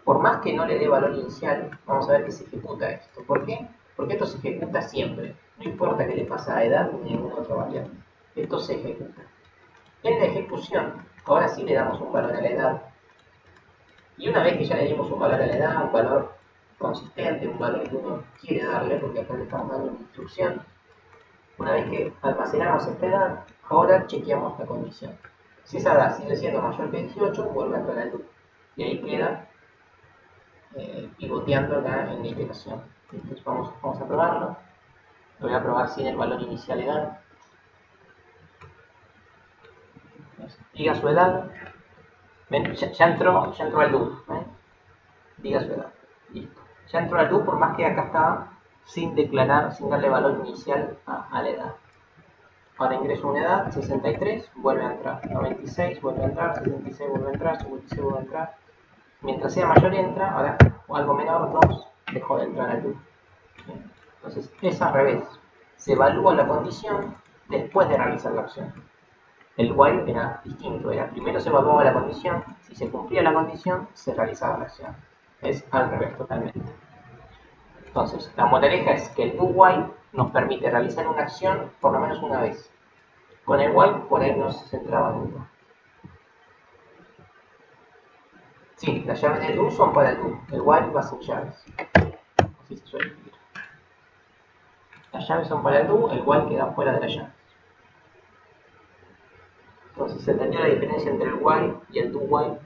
por más que no le dé valor inicial, vamos a ver que se ejecuta esto. ¿Por qué? Porque esto se ejecuta siempre, no importa qué le pasa a edad ni ninguna otra variable. Esto se ejecuta. En la ejecución, ahora sí le damos un valor a la edad. Y una vez que ya le dimos un valor a la edad, un valor consistente, un valor que uno quiere darle, porque acá le estamos dando una instrucción, una vez que almacenamos esta edad, ahora chequeamos la condición. Si esa edad sigue siendo mayor que 18, vuelve a entrar al loop. Y ahí queda pivoteando acá en la iteración. Entonces vamos a probarlo. Lo voy a probar sin el valor inicial edad. Diga su edad. ¿Ven? Ya entró al loop. Diga su edad. Listo. Ya entró al loop, por más que acá estaba sin declarar, sin darle valor inicial a la edad. Ahora ingreso una edad, 63, vuelve a entrar. 96, vuelve a entrar. 76, vuelve a entrar. 56, vuelve a entrar. Mientras sea mayor entra, ahora algo menor, 2, dejó de entrar al loop. Entonces es al revés. Se evalúa la condición después de realizar la acción. El while era distinto, era primero se evaluaba la condición, si se cumplía la condición, se realizaba la acción. Es al revés totalmente. Entonces, la moraleja es que el do while nos permite realizar una acción por lo menos una vez. Con el while por ahí no se centraba nunca. Sí, las llaves del do son para el do. El while va sin llaves. Así se suele decir. Las llaves son para el do, el while queda fuera de las llaves. Entonces, ¿se entendió la diferencia entre el while y el do while?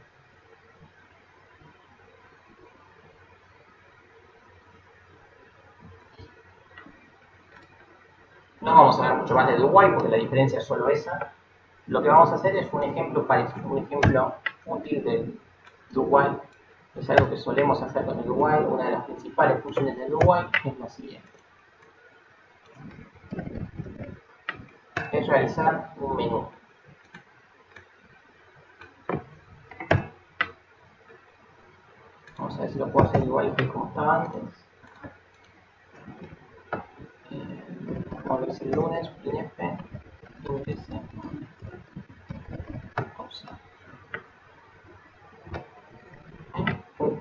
No vamos a hablar mucho más de do while porque la diferencia es solo esa. Lo que vamos a hacer es un ejemplo útil del do while. Es algo que solemos hacer con el do while. Una de las principales funciones del do while es la siguiente. Es realizar un menú. Vamos a ver si lo puedo hacer igual que como estaba antes. Vamos a ver si el lunes, printf, ingrese, opción.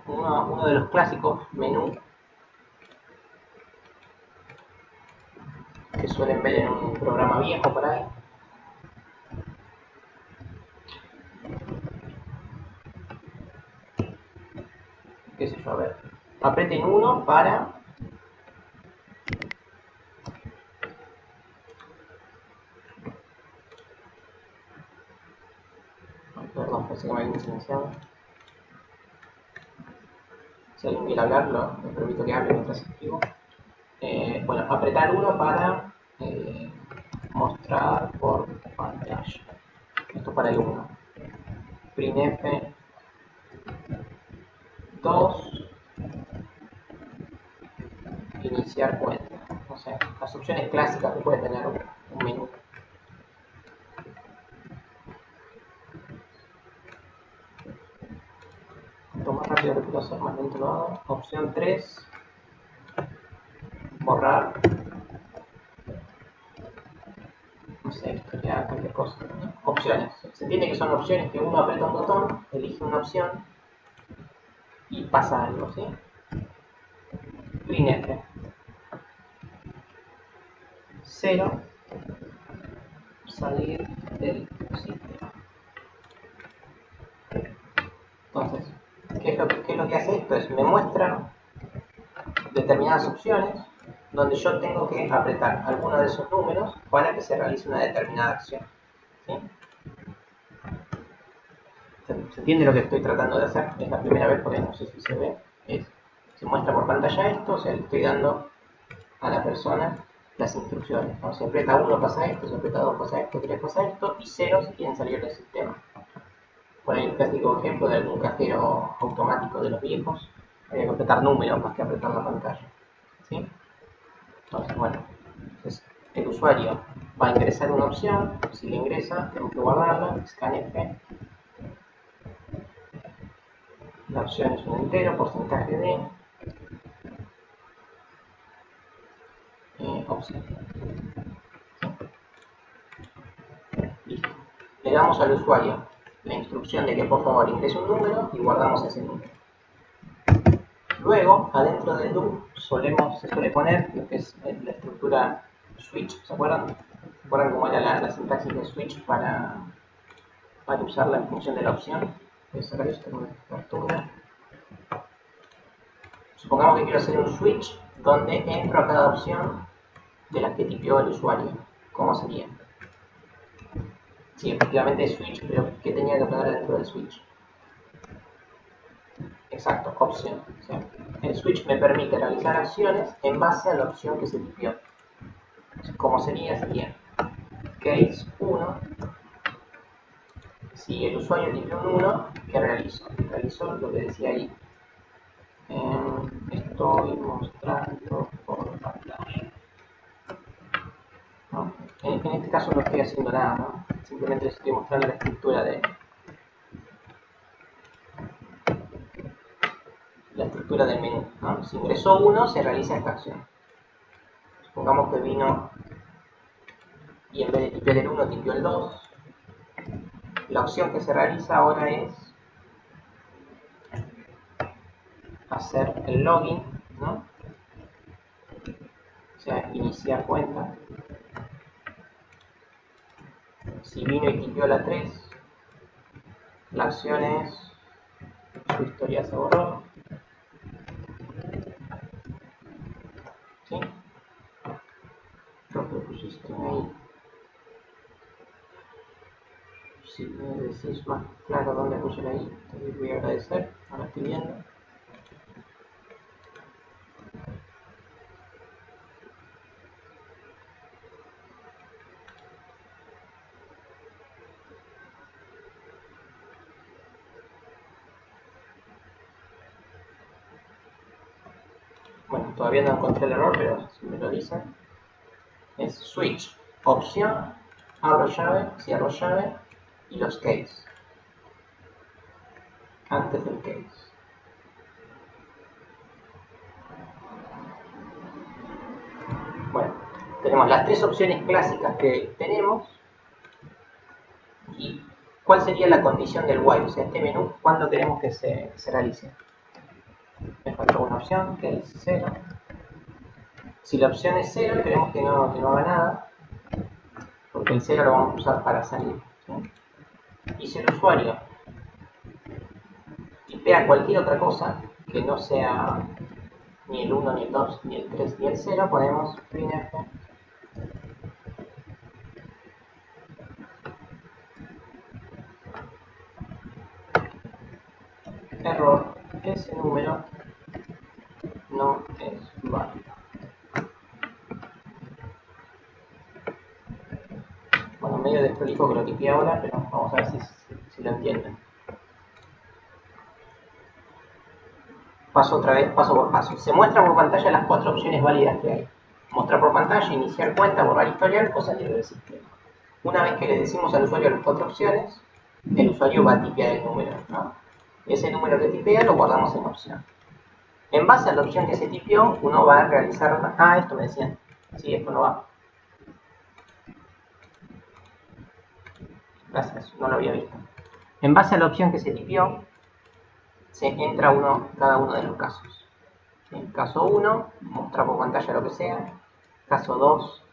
Uno de los clásicos menú que suelen ver en un programa viejo por ahí. Qué sé yo, a ver. Aprieten 1 para perdón, pensé que me había silenciado. Si alguien quiere hablar, me permito que hable mientras escribo. Bueno, apretar 1 para mostrar por pantalla. Esto para el 1. Printf 2. Iniciar cuenta. O sea, las opciones clásicas que puede tener un menú. Lo más rápido que puedo hacer, más lento lo hago. Opción 3. Borrar. No sé, esto ya cualquier cosa. Opciones. Se entiende que son opciones que uno aprieta un botón, elige una opción y pasa algo, ¿sí? Printf 0. Salir del sistema. Entonces, ¿qué es lo que hace esto? Me muestra determinadas opciones donde yo tengo que apretar alguno de esos números para que se realice una determinada acción. ¿Sí? ¿Se entiende lo que estoy tratando de hacer? Es la primera vez porque no sé si se ve. Se muestra por pantalla esto, o sea, le estoy dando a la persona las instrucciones. ¿No? Si aprieta 1 pasa esto, si aprieta 2 pasa esto, 3 pasa esto, y 0 si quieren salir del sistema. Por ahí un clásico ejemplo de algún cajero automático de los viejos, había que apretar números más que apretar la pantalla. ¿Sí? Entonces, bueno, entonces el usuario va a ingresar una opción, si la ingresa, tenemos que guardarla, scanf, la opción es un entero, porcentaje de opción. Listo. Le damos al usuario la instrucción de que por favor ingrese un número y guardamos ese número. Luego, adentro del do, se suele poner lo que es la estructura switch, ¿se acuerdan? ¿Se acuerdan cómo era la sintaxis de switch para usar la función de la opción? Voy a sacar esto con una captura. Supongamos que quiero hacer un switch donde entro a cada opción de las que tipió el usuario. ¿Cómo sería? Sí, efectivamente es switch, pero ¿qué tenía que poner dentro del switch? Exacto, opción. O sea, el switch me permite realizar acciones en base a la opción que se tipió. ¿Cómo sería? Sería case 1. Si el usuario tipió un 1, ¿qué realizo? Realizo lo que decía ahí. Estoy mostrando por pantalla. ¿No? En este caso no estoy haciendo nada, ¿no? Simplemente les estoy mostrando la estructura del menú, ¿no? Si ingresó 1, se realiza esta acción. Supongamos que vino y en vez de tipiar el 1, tipió el 2. La opción que se realiza ahora es hacer el login, ¿no? O sea, iniciar cuenta. Si vino y tipió la 3, la acción es su historia se borró. ¿Sí? Creo que pusiste ahí. Si me decís más claro dónde puse ahí, te voy a agradecer. Ahora estoy viendo. Bueno, todavía no encontré el error, pero si me lo dicen. Es switch, opción, abro llave, cierro llave y los case. Antes del case. Bueno, tenemos las tres opciones clásicas que tenemos. ¿Y cuál sería la condición del while? O sea, este menú, ¿cuándo queremos que se realice? Me falta una opción que es 0. Si la opción es 0, queremos que no haga nada, porque el 0 lo vamos a usar para salir. ¿Sí? Y si el usuario tipea cualquier otra cosa que no sea ni el 1, ni el 2, ni el 3, ni el 0, ponemos printf error, ese número no es válido. Bueno, medio desprolijo que lo tipeé ahora, pero vamos a ver si lo entienden. Paso otra vez, paso por paso. Se muestran por pantalla las cuatro opciones válidas que hay. Mostrar por pantalla, iniciar cuenta, borrar historial o salir del sistema. Una vez que le decimos al usuario las cuatro opciones, el usuario va a tipear el número, ¿no? Ese número que tipea lo guardamos en opción. En base a la opción que se tipió, uno va a realizar... Ah, esto me decían. Sí, esto no va. Gracias, no lo había visto. En base a la opción que se tipió, se entra cada uno de los casos. En caso 1, mostrar por pantalla lo que sea. Caso 2,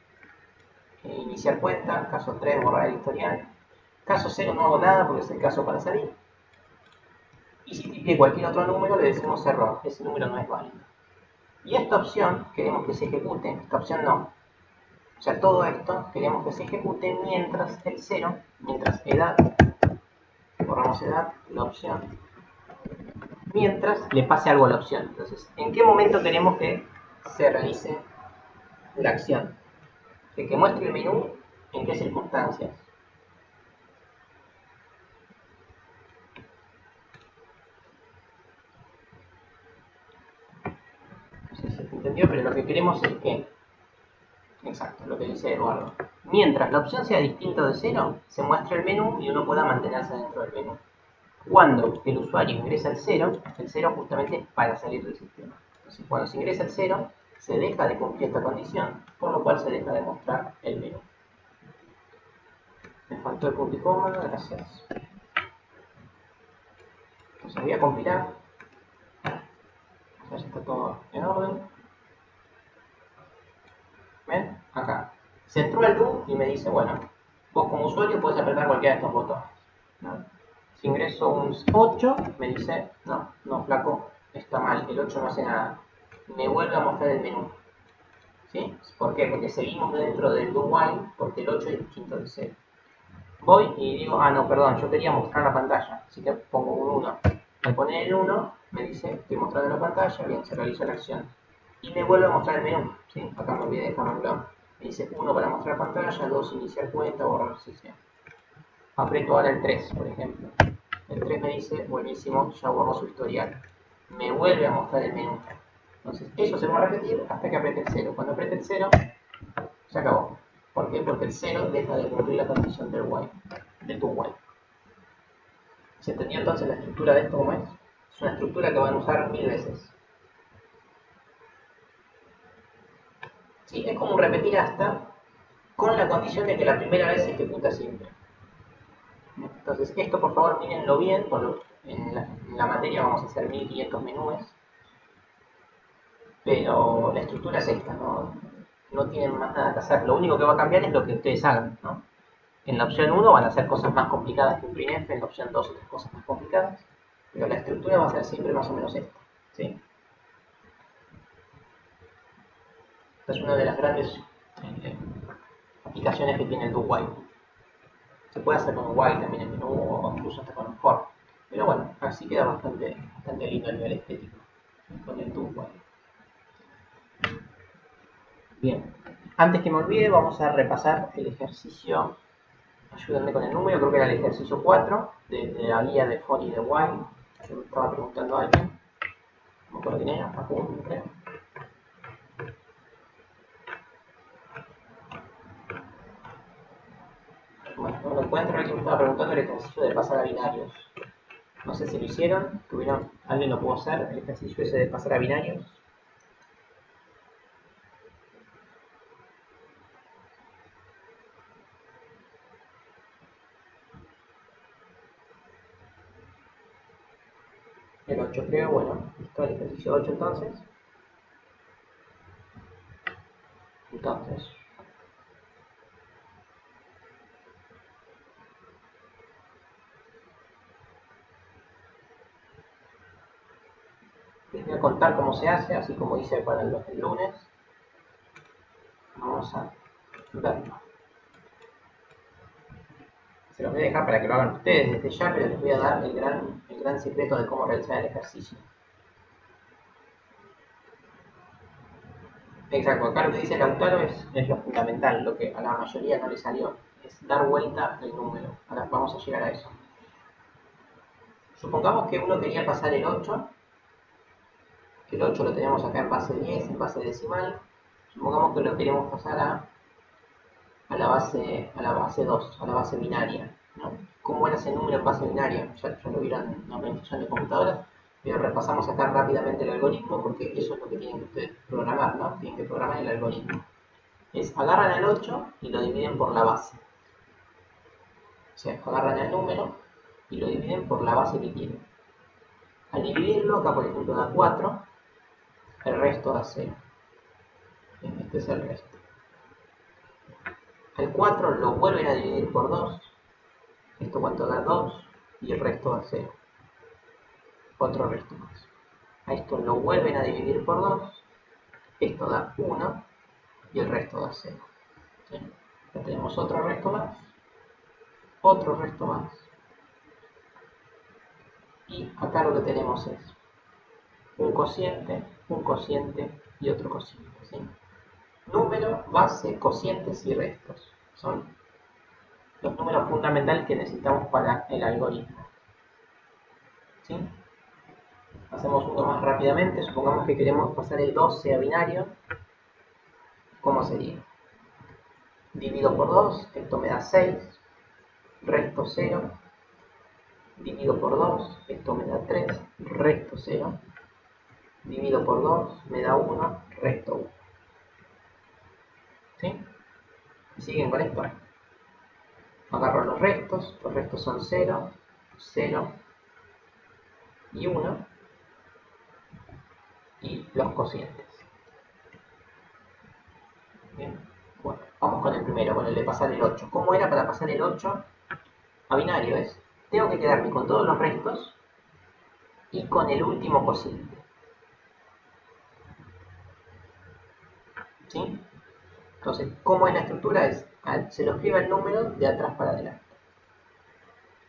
iniciar cuenta. Caso 3, borrar el historial. Caso 0, no hago nada porque es el caso para salir. Y si tipié cualquier otro número, le decimos error. Ese número no es válido. Y esta opción queremos que se ejecute. Esta opción no. O sea, todo esto queremos que se ejecute mientras el 0, mientras edad, borramos edad, la opción, mientras le pase algo a la opción. Entonces, ¿en qué momento queremos que se realice la acción? ¿De que muestre el menú? ¿En qué circunstancias? No sé si se entendió, pero lo que queremos es que, exacto, lo que dice Eduardo, mientras la opción sea distinta de 0, se muestra el menú y uno pueda mantenerse dentro del menú. Cuando el usuario ingresa el 0 justamente es para salir del sistema. Entonces, cuando se ingresa el 0, se deja de cumplir esta condición, por lo cual se deja de mostrar el menú. Me faltó el punto y coma, gracias. Entonces voy a compilar. Ya está todo en orden. ¿Ven? Acá. Se entró al do y me dice, bueno, vos como usuario puedes apretar cualquiera de estos botones, ¿no? Si ingreso un 8, me dice, no, flaco, está mal, el 8 no hace nada. Me vuelve a mostrar el menú. ¿Sí? ¿Por qué? Porque seguimos dentro del do while, porque el 8 es distinto del 0. Voy y digo, no, perdón, yo quería mostrar la pantalla, así que pongo un 1. Al poner el 1, me dice, estoy mostrando la pantalla, bien, se realiza la acción. Y me vuelve a mostrar el menú, ¿sí? Acá me olvidé de dejarlo. Me dice 1 para mostrar pantalla, 2 iniciar cuenta, borrar sesión. Aprieto ahora el 3, por ejemplo. El 3 me dice, buenísimo, ya borró su historial. Me vuelve a mostrar el menú. Entonces, eso se va a repetir hasta que apriete el 0. Cuando apriete el 0, se acabó. ¿Por qué? Porque el 0 deja de cumplir la condición del while, del do while. ¿Se entendió entonces la estructura de esto cómo es? Es una estructura que van a usar 1000 veces. Sí, es como un repetir hasta, con la condición de que la primera vez se ejecuta siempre. Entonces, esto por favor mírenlo bien, en la materia vamos a hacer 1500 menús, pero la estructura es esta, no tienen más nada que hacer. Lo único que va a cambiar es lo que ustedes hagan, ¿no? En la opción 1 van a hacer cosas más complicadas que un printf, en la opción 2 otras cosas más complicadas, pero la estructura va a ser siempre más o menos esta, ¿sí? Esta es una de las grandes aplicaciones que tiene el do while. Se puede hacer con un while también en menú o incluso hasta con un for. Pero bueno, así queda bastante lindo a nivel estético con el do while. Bien, antes que me olvide vamos a repasar el ejercicio. Ayúdenme con el número, creo que era el ejercicio 4 de la guía de for y de while. Que me estaba preguntando a alguien. No me acuerdo quién era, Facundo, creo. Bueno, no lo encuentro, alguien me estaba preguntando el ejercicio de pasar a binarios. No sé si lo hicieron, alguien lo pudo hacer, el ejercicio ese de pasar a binarios. El 8 creo, bueno, listo, el ejercicio 8 entonces. Les voy a contar cómo se hace, así como hice para el lunes. Vamos a verlo. Se los voy a dejar para que lo hagan ustedes desde ya, pero les voy a dar el gran secreto de cómo realizar el ejercicio. Exacto, acá lo que dice Lautaro es lo fundamental, lo que a la mayoría no le salió, es dar vuelta el número. Ahora vamos a llegar a eso. Supongamos que uno quería pasar el 8, que el 8 lo tenemos acá en base 10, en base decimal. Supongamos que lo queremos pasar a la base 2, a la base binaria, ¿no? ¿Cómo era ese número en base binaria? Ya lo vieron en la organización de computadoras, pero repasamos acá rápidamente el algoritmo porque eso es lo que tienen que ustedes programar, ¿no? Tienen que programar el algoritmo. Agarran el 8 y lo dividen por la base. O sea, agarran el número y lo dividen por la base que quieren. Al dividirlo, acá por ejemplo da 4, el resto da 0. Bien, este es el resto. Al 4 lo vuelven a dividir por 2. ¿Esto cuánto da? 2 y el resto da 0. Otro resto más. A esto lo vuelven a dividir por 2. Esto da 1 y el resto da 0. ¿Sí? Ya tenemos otro resto más. Otro resto más. Y acá lo que tenemos es un cociente y otro cociente. ¿Sí? Número, base, cocientes y restos. Son los números fundamentales que necesitamos para el algoritmo. ¿Sí? Hacemos uno más rápidamente. Supongamos que queremos pasar el 12 a binario. ¿Cómo sería? Divido por 2, esto me da 6. Resto 0. Divido por 2, esto me da 3. Resto 0. Divido por 2, me da 1. Resto 1. ¿Sí? ¿Siguen con esto? Agarro los restos son 0, 0 y 1, y los cocientes. Bien, bueno, vamos con el primero, con el de pasar el 8. ¿Cómo era para pasar el 8 a binario? Tengo que quedarme con todos los restos y con el último cociente. ¿Sí? Entonces, ¿cómo es la estructura? Se lo escribe el número de atrás para adelante.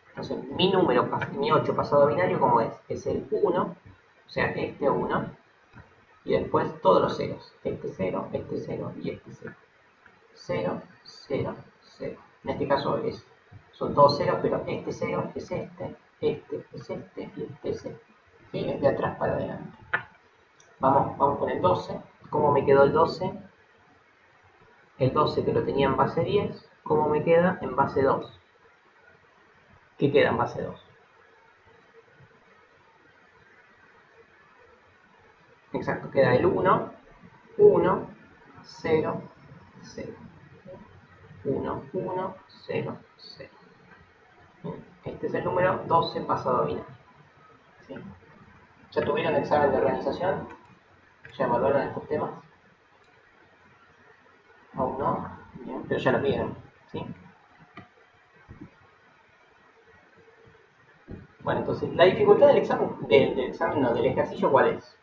Entonces, mi 8 pasado a binario, ¿cómo es? Es el 1, o sea, este 1, y después todos los ceros. Este 0 y este 0. 0, 0, 0. En este caso son todos ceros, pero este 0 es este es este y este es este. ¿Sí? Es de atrás para adelante. Vamos con el 12. ¿Cómo me quedó el 12? El 12 que lo tenía en base 10, ¿cómo me queda en base 2? ¿Qué queda en base 2? Exacto, queda el 1, 1, 0, 0. 1, 1, 0, 0. Este es el número 12 pasado a binario. ¿Sí? ¿Ya tuvieron examen de organización? ¿Ya evaluaron estos temas? Aún no, bien, pero ya lo vieron. ¿Sí? Bueno, entonces, la dificultad del examen, no, del ejercicio, ¿cuál es?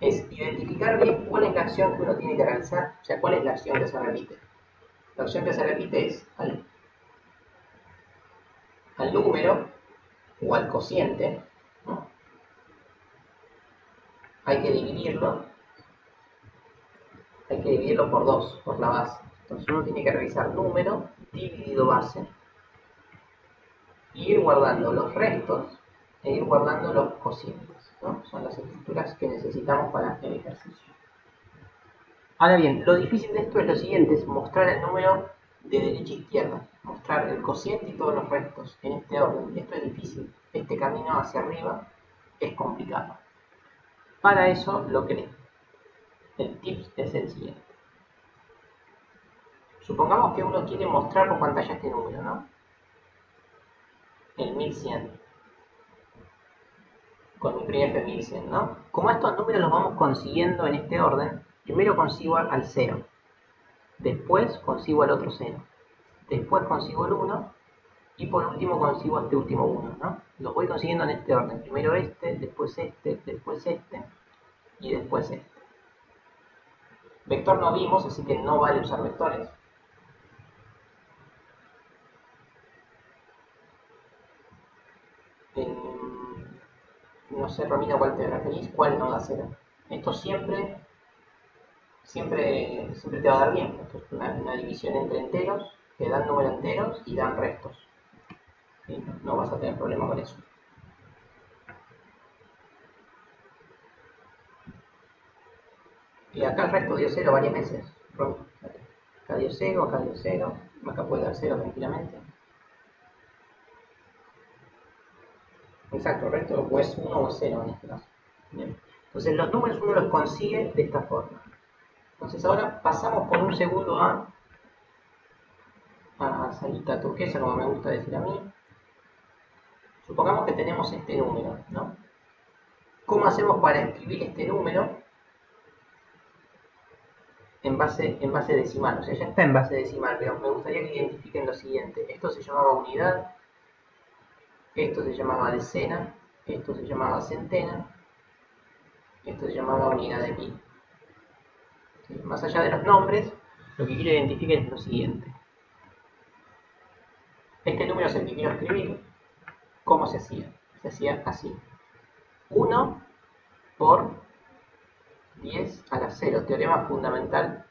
Es identificar bien cuál es la acción que uno tiene que realizar, o sea, cuál es la acción que se repite. La acción que se repite es al número o al cociente, ¿no? Hay que dividirlo por 2, por la base. Entonces uno tiene que realizar número dividido base, y ir guardando los restos e ir guardando los cocientes, ¿no? Son las estructuras que necesitamos para el ejercicio. Ahora bien, lo difícil de esto es lo siguiente, es mostrar el número de derecha a izquierda, mostrar el cociente y todos los restos en este orden. Esto es difícil, este camino hacia arriba es complicado. Para eso, el tip es el siguiente. Supongamos que uno quiere mostrar por pantalla este número, ¿no? El 1100. Con mi primer 1100, ¿no? Como estos números los vamos consiguiendo en este orden, primero consigo al 0, después consigo al otro 0, después consigo el 1 y por último consigo este último 1, ¿no? Los voy consiguiendo en este orden, primero este, después este y después este. Vector no vimos, así que no vale usar vectores. No sé, Romina, ¿cuál te referís? ¿Cuál no da 0? Esto siempre te va a dar bien. Esto es una división entre enteros, que dan números enteros y dan restos. ¿Sí? No vas a tener problema con eso. Y acá el resto dio 0 varias veces. Acá dio 0, acá dio 0. Acá puede dar 0 tranquilamente. Exacto, el resto o es 1 o 0 en este caso. Bien. Entonces los números uno los consigue de esta forma. Entonces ahora pasamos por un segundo a salita turquesa, como me gusta decir a mí. Supongamos que tenemos este número, ¿no? ¿Cómo hacemos para escribir este número en base decimal? O sea, ya está en base decimal, pero me gustaría que identifiquen lo siguiente. Esto se llamaba unidad, esto se llamaba decena, esto se llamaba centena, esto se llamaba unidad de mil. ¿Sí? Más allá de los nombres, lo que quiero identificar es lo siguiente. Este número es el que quiero escribir. ¿Cómo se hacía? Se hacía así. 1 por 10 a la 0. Teorema fundamental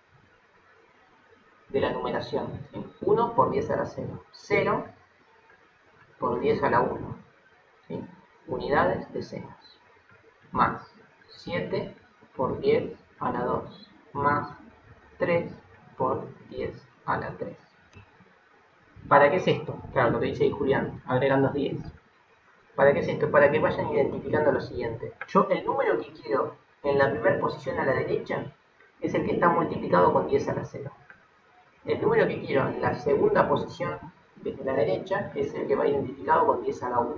de la numeración. ¿Sí? 1 por 10 a la 0. 0 por 10 a la 1. ¿Sí? Unidades decenas. Más 7 por 10 a la 2. Más 3 por 10 a la 3. ¿Para qué es esto? Claro, lo que dice ahí Julián, agregando 10. ¿Para qué es esto? Para que vayan identificando lo siguiente. Yo el número que quiero en la primera posición a la derecha es el que está multiplicado con 10 a la 0. El número que quiero en la segunda posición desde la derecha es el que va identificado con 10 a la 1.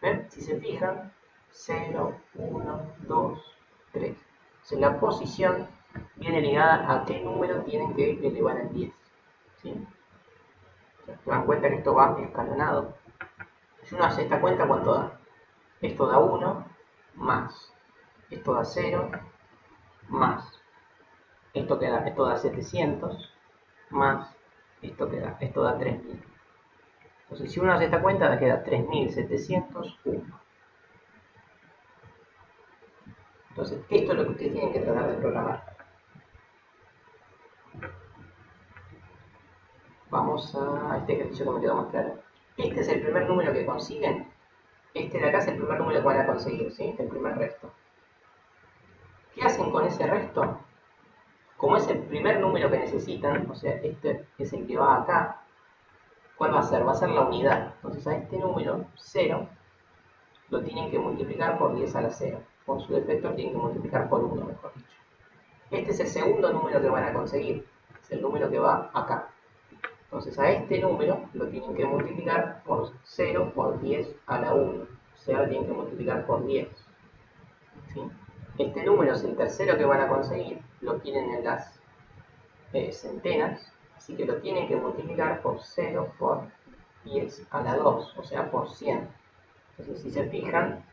¿Ven? Si se fijan, 0, 1, 2, 3. Entonces la posición viene ligada a qué número tienen que elevar el 10. ¿Sí? Se dan cuenta que esto va escalonado. Si uno hace esta cuenta, ¿cuánto da? Esto da 1, más. Esto da 0, más. Esto da 700, más. Esto da 3000. Entonces, si uno hace esta cuenta, queda 3701. Entonces, esto es lo que ustedes tienen que tratar de programar. Vamos a este ejercicio que me quedó más claro. Este es el primer número que consiguen. Este de acá es el primer número que van a conseguir, ¿sí? El primer resto. ¿Qué hacen con ese resto? Como es el primer número que necesitan, o sea, este es el que va acá, ¿cuál va a ser? Va a ser la unidad. Entonces a este número, 0, lo tienen que multiplicar por 10 a la 0. Con su defecto lo tienen que multiplicar por 1, mejor dicho. Este es el segundo número que van a conseguir. Es el número que va acá. Entonces a este número lo tienen que multiplicar por 0 por 10 a la 1. O sea, lo tienen que multiplicar por 10. ¿Sí? Este número es el tercero que van a conseguir. Lo quieren en las centenas. Así que lo tienen que multiplicar por 0 por 10 a la 2. O sea, por 100. Entonces, si se fijan,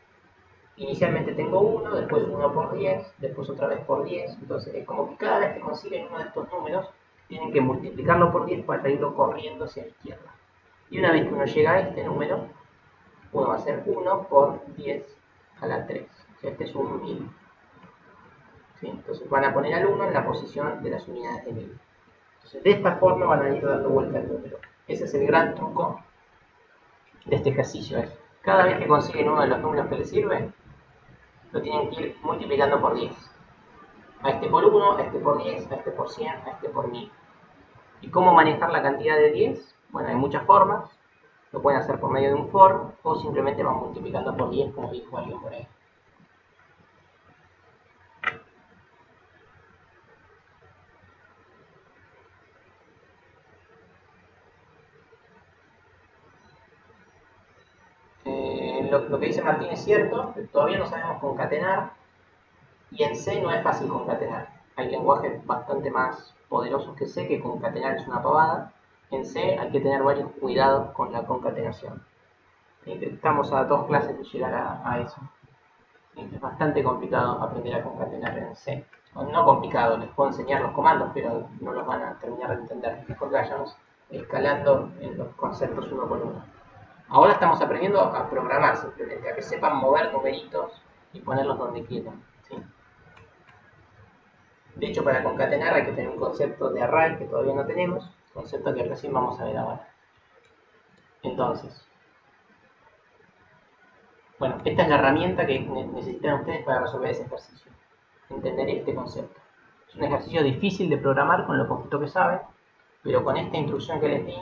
inicialmente tengo 1, después 1 por 10, después otra vez por 10. Entonces, es como que cada vez que consiguen uno de estos números, tienen que multiplicarlo por 10 para irlo corriendo hacia la izquierda. Y una vez que uno llega a este número, uno va a hacer 1 por 10 a la 3. O sea, este es un 1000. ¿Sí? Entonces van a poner al 1 en la posición de las unidades de 1000. Entonces, de esta forma van a ir dando vuelta el número. Ese es el gran truco de este ejercicio. Es cada vez que consiguen uno de los números que les sirve, lo tienen que ir multiplicando por 10. A este por 1, a este por 10, a este por 100, a este por 1000. ¿Y cómo manejar la cantidad de 10? Bueno, hay muchas formas. Lo pueden hacer por medio de un for o simplemente van multiplicando por 10 como dijo alguien por ahí. Lo que dice Martín es cierto, todavía no sabemos concatenar y en C no es fácil concatenar. Hay lenguajes bastante más poderosos que C, que concatenar es una pavada. En C hay que tener varios cuidados con la concatenación. Estamos a 2 clases de llegar a eso. Es bastante complicado aprender a concatenar en C. No complicado, les puedo enseñar los comandos, pero no los van a terminar de entender. Mejor que vayamos escalando en los conceptos uno por uno. Ahora estamos aprendiendo a programar simplemente, a que sepan mover numeritos y ponerlos donde quieran. ¿Sí? De hecho, para concatenar hay que tener un concepto de array que todavía no tenemos, concepto que recién vamos a ver ahora. Entonces, bueno, esta es la herramienta que necesitan ustedes para resolver ese ejercicio. Entender este concepto. Es un ejercicio difícil de programar con lo poquito que saben, pero con esta instrucción que les di,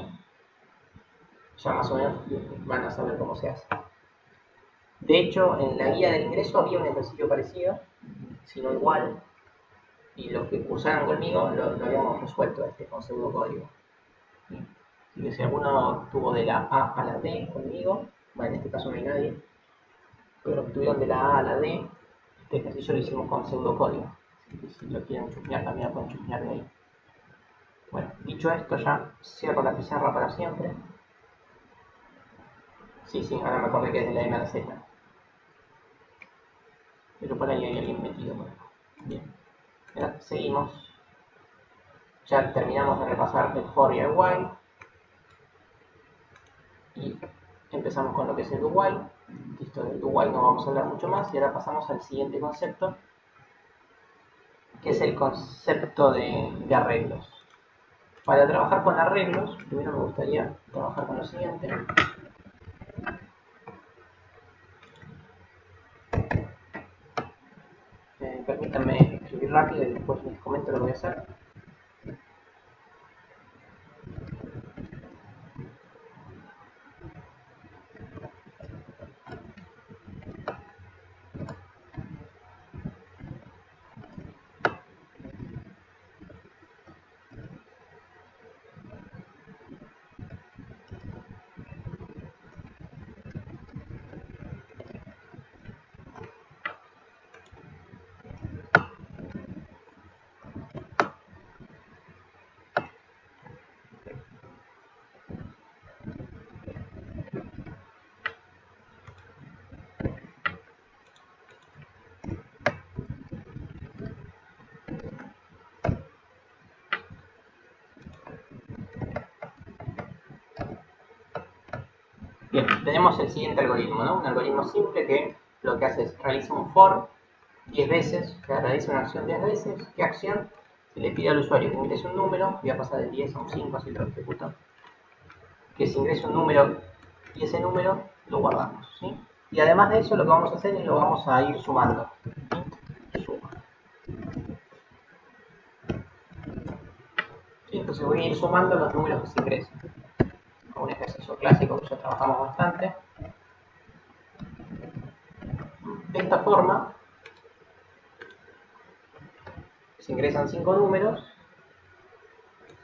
ya más o menos van a saber cómo se hace. De hecho, en la guía del ingreso había un ejercicio parecido, sino igual, y los que cursaron conmigo lo habíamos resuelto con pseudocódigo. Así que si alguno tuvo de la A a la D conmigo, bueno, en este caso no hay nadie, pero los que tuvieron de la A a la D, este ejercicio lo hicimos con pseudocódigo. Así que si lo quieren chusmear también lo pueden chusmear de ahí. Bueno, dicho esto, ya cierro la pizarra para siempre. Sí, ahora me acordé que es de la M a la Z. Pero por ahí hay alguien metido por acá. Bien. Ahora, seguimos. Ya terminamos de repasar el for y el while. Y empezamos con lo que es el do while. Listo, del do while no vamos a hablar mucho más. Y ahora pasamos al siguiente concepto, que es el concepto de arreglos. Para trabajar con arreglos, primero me gustaría trabajar con lo siguiente. Permítanme escribir rápido y después les comento lo que voy a hacer. Bien, tenemos el siguiente algoritmo, ¿no? Un algoritmo simple que lo que hace es realiza un for 10 veces, o sea, realiza una acción 10 veces. ¿Qué acción? Se le pide al usuario que ingrese un número, voy a pasar del 10 a un 5, así lo ejecuto. Que se ingrese un número y ese número lo guardamos, ¿sí? Y además de eso, lo que vamos a hacer es lo vamos a ir sumando. Suma. ¿Sí? Entonces voy a ir sumando los números que se ingresen. Un ejercicio clásico que ya trabajamos bastante. De esta forma, se ingresan 5 números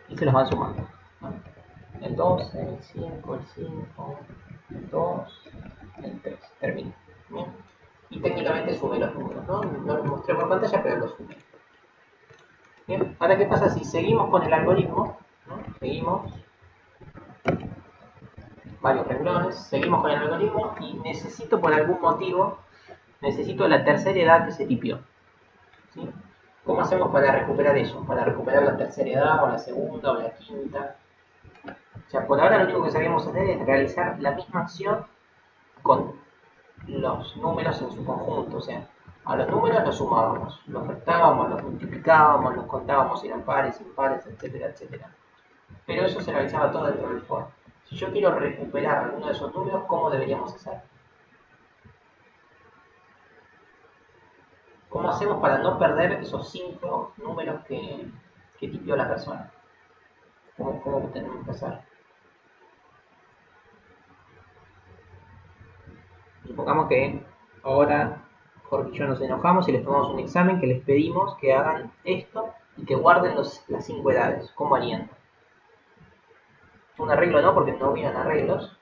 y se los van sumando, ¿no? El 2, el 5, el 5, el 2, el 3. Termina. ¿Bien? Y técnicamente sumé los números, ¿no? No los mostré por pantalla, pero los sumé. Bien, ahora qué pasa si seguimos con el algoritmo, ¿no? Seguimos varios renglones, seguimos con el algoritmo y necesito por algún motivo, necesito la tercera edad que se tipió. ¿Sí? ¿Cómo hacemos para recuperar eso? Para recuperar la tercera edad o la segunda o la quinta. O sea, por ahora lo único que sabemos hacer es realizar la misma acción con los números en su conjunto. O sea, a los números los sumábamos, los restábamos, los multiplicábamos, los contábamos si eran pares, impares, etcétera, etcétera. Pero eso se realizaba todo dentro del for. Si yo quiero recuperar alguno de esos números, ¿cómo deberíamos hacer? ¿Cómo hacemos para no perder esos 5 números que tipió la persona? ¿Cómo tenemos que hacer? Supongamos que ahora Jorge y yo nos enojamos y les tomamos un examen que les pedimos que hagan esto y que guarden las 5 edades. ¿Cómo harían? Un arreglo no, porque no hubieran arreglos.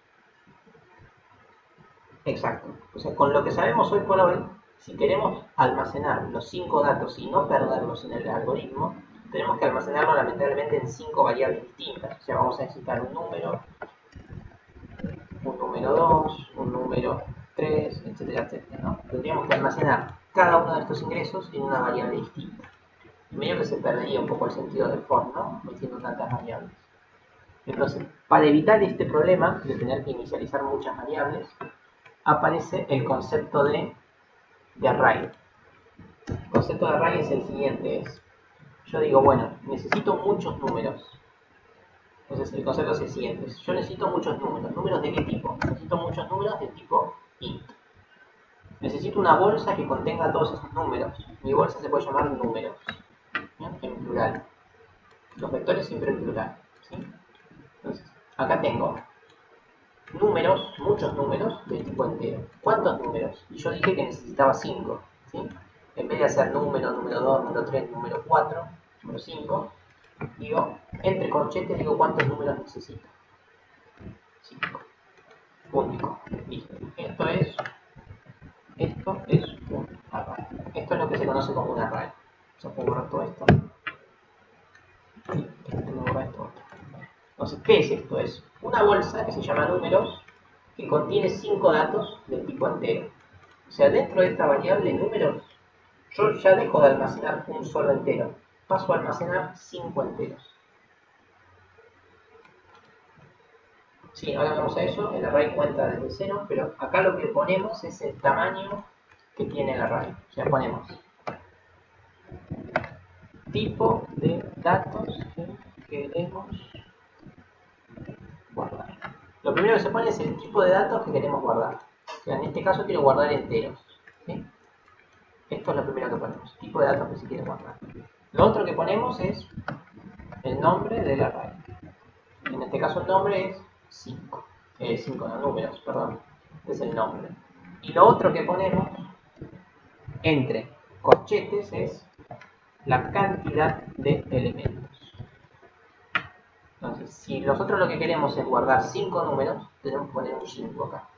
Exacto. O sea, con lo que sabemos hoy por hoy, si queremos almacenar los 5 datos y no perderlos en el algoritmo, tenemos que almacenarlo lamentablemente en 5 variables distintas. O sea, vamos a necesitar un número 2, un número 3, etcétera, etcétera, ¿no? Tendríamos que almacenar cada uno de estos ingresos en una variable distinta. Y medio que se perdería un poco el sentido del for, ¿no? Metiendo tantas variables. Entonces, para evitar este problema de tener que inicializar muchas variables, aparece el concepto de array. El concepto de array es el siguiente, yo digo, bueno, necesito muchos números. Entonces el concepto es el siguiente, yo necesito muchos números. ¿Números de qué tipo? Necesito muchos números de tipo int. Necesito una bolsa que contenga todos esos números. Mi bolsa se puede llamar números, ¿bien? En plural. Los vectores siempre en plural, ¿sí? Entonces, acá tengo números, muchos números de tipo entero. ¿Cuántos números? Y yo dije que necesitaba 5, ¿sí? En vez de hacer número 2, número 3, número 4, número 5, digo, entre corchetes digo cuántos números necesito. 5. Único. Listo. Esto es un array. Esto es lo que se conoce como un array. O sea, puedo borrar todo esto. Y puedo borrar esto otro. Entonces, ¿qué es esto? Es una bolsa que se llama números que contiene 5 datos de tipo entero. O sea, dentro de esta variable números, yo ya dejo de almacenar un solo entero. Paso a almacenar 5 enteros. Sí, ahora vamos a eso. El array cuenta desde 0, pero acá lo que ponemos es el tamaño que tiene el array. O sea, ponemos tipo de datos que queremos guardar. Lo primero que se pone es el tipo de datos que queremos guardar. O sea, en este caso quiero guardar enteros, ¿sí? Esto es lo primero que ponemos, tipo de datos que se quiere guardar. Lo otro que ponemos es el nombre del array. En este caso el nombre es 5. 5 no, números, perdón. Es el nombre. Y lo otro que ponemos entre corchetes es la cantidad de elementos. Entonces, si nosotros lo que queremos es guardar 5 números, tenemos que poner un 5 acá.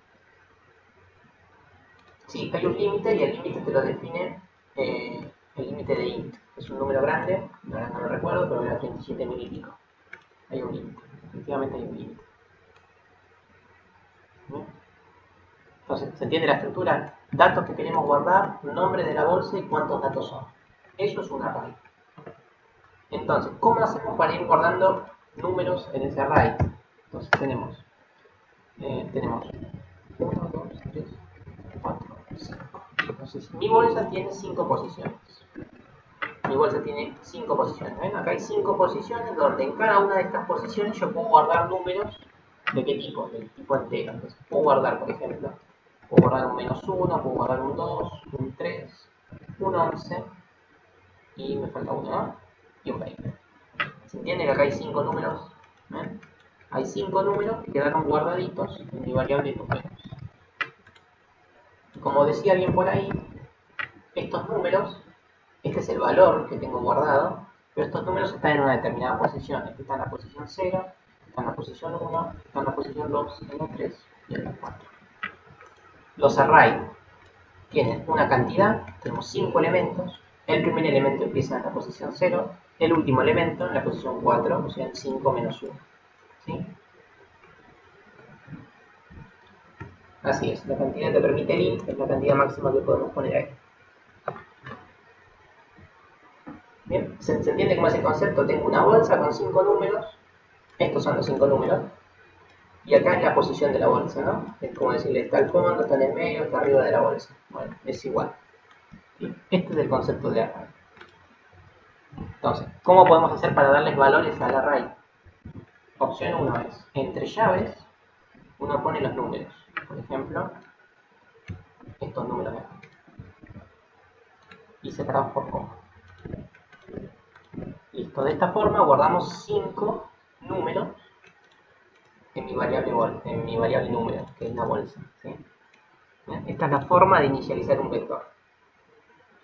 Sí, hay un límite y el límite te lo define el límite de int. Es un número grande, no lo recuerdo, pero era 37.000 y pico. Hay un límite, efectivamente hay un límite. Entonces, ¿se entiende la estructura? Datos que queremos guardar, nombre de la bolsa y cuántos datos son. Eso es un array. Entonces, ¿cómo hacemos para ir guardando números en ese array? Entonces tenemos 1, 2, 3, 4, 5. Entonces, mi bolsa tiene 5 posiciones. Mi bolsa tiene 5 posiciones. ¿Ven? Acá hay 5 posiciones donde en cada una de estas posiciones yo puedo guardar números. ¿De qué tipo? Del tipo entero. Entonces, puedo guardar, por ejemplo, puedo guardar un -1, puedo guardar un 2, un 3, un 11 y me falta uno, ¿no? Y un 20. ¿Se entiende que acá hay 5 números? ¿Ven? Hay 5 números que quedaron guardaditos en mi variable números. Como decía alguien por ahí, estos números, este es el valor que tengo guardado, pero estos números están en una determinada posición. Este está en la posición 0, está en la posición 1, está en la posición 2, en la 3 y en la 4. Los arrays tienen una cantidad, tenemos 5 elementos. El primer elemento empieza en la posición 0, el último elemento en la posición 4, o sea, en 5 menos 1. ¿Sí? Así es, la cantidad que permite el int es la cantidad máxima que podemos poner ahí. Bien, ¿se entiende cómo es el concepto? Tengo una bolsa con 5 números, estos son los 5 números, y acá es la posición de la bolsa, ¿no? Es como decirle, está al fondo, está en el medio, está arriba de la bolsa. Bueno, es igual. Este es el concepto de array. Entonces, ¿cómo podemos hacer para darles valores al array? Opción 1 es, entre llaves, uno pone los números. Por ejemplo, estos números de acá. Y separados por coma. Listo, de esta forma guardamos 5 números en mi variable número, que es la bolsa. ¿Sí? Esta es la forma de inicializar un vector.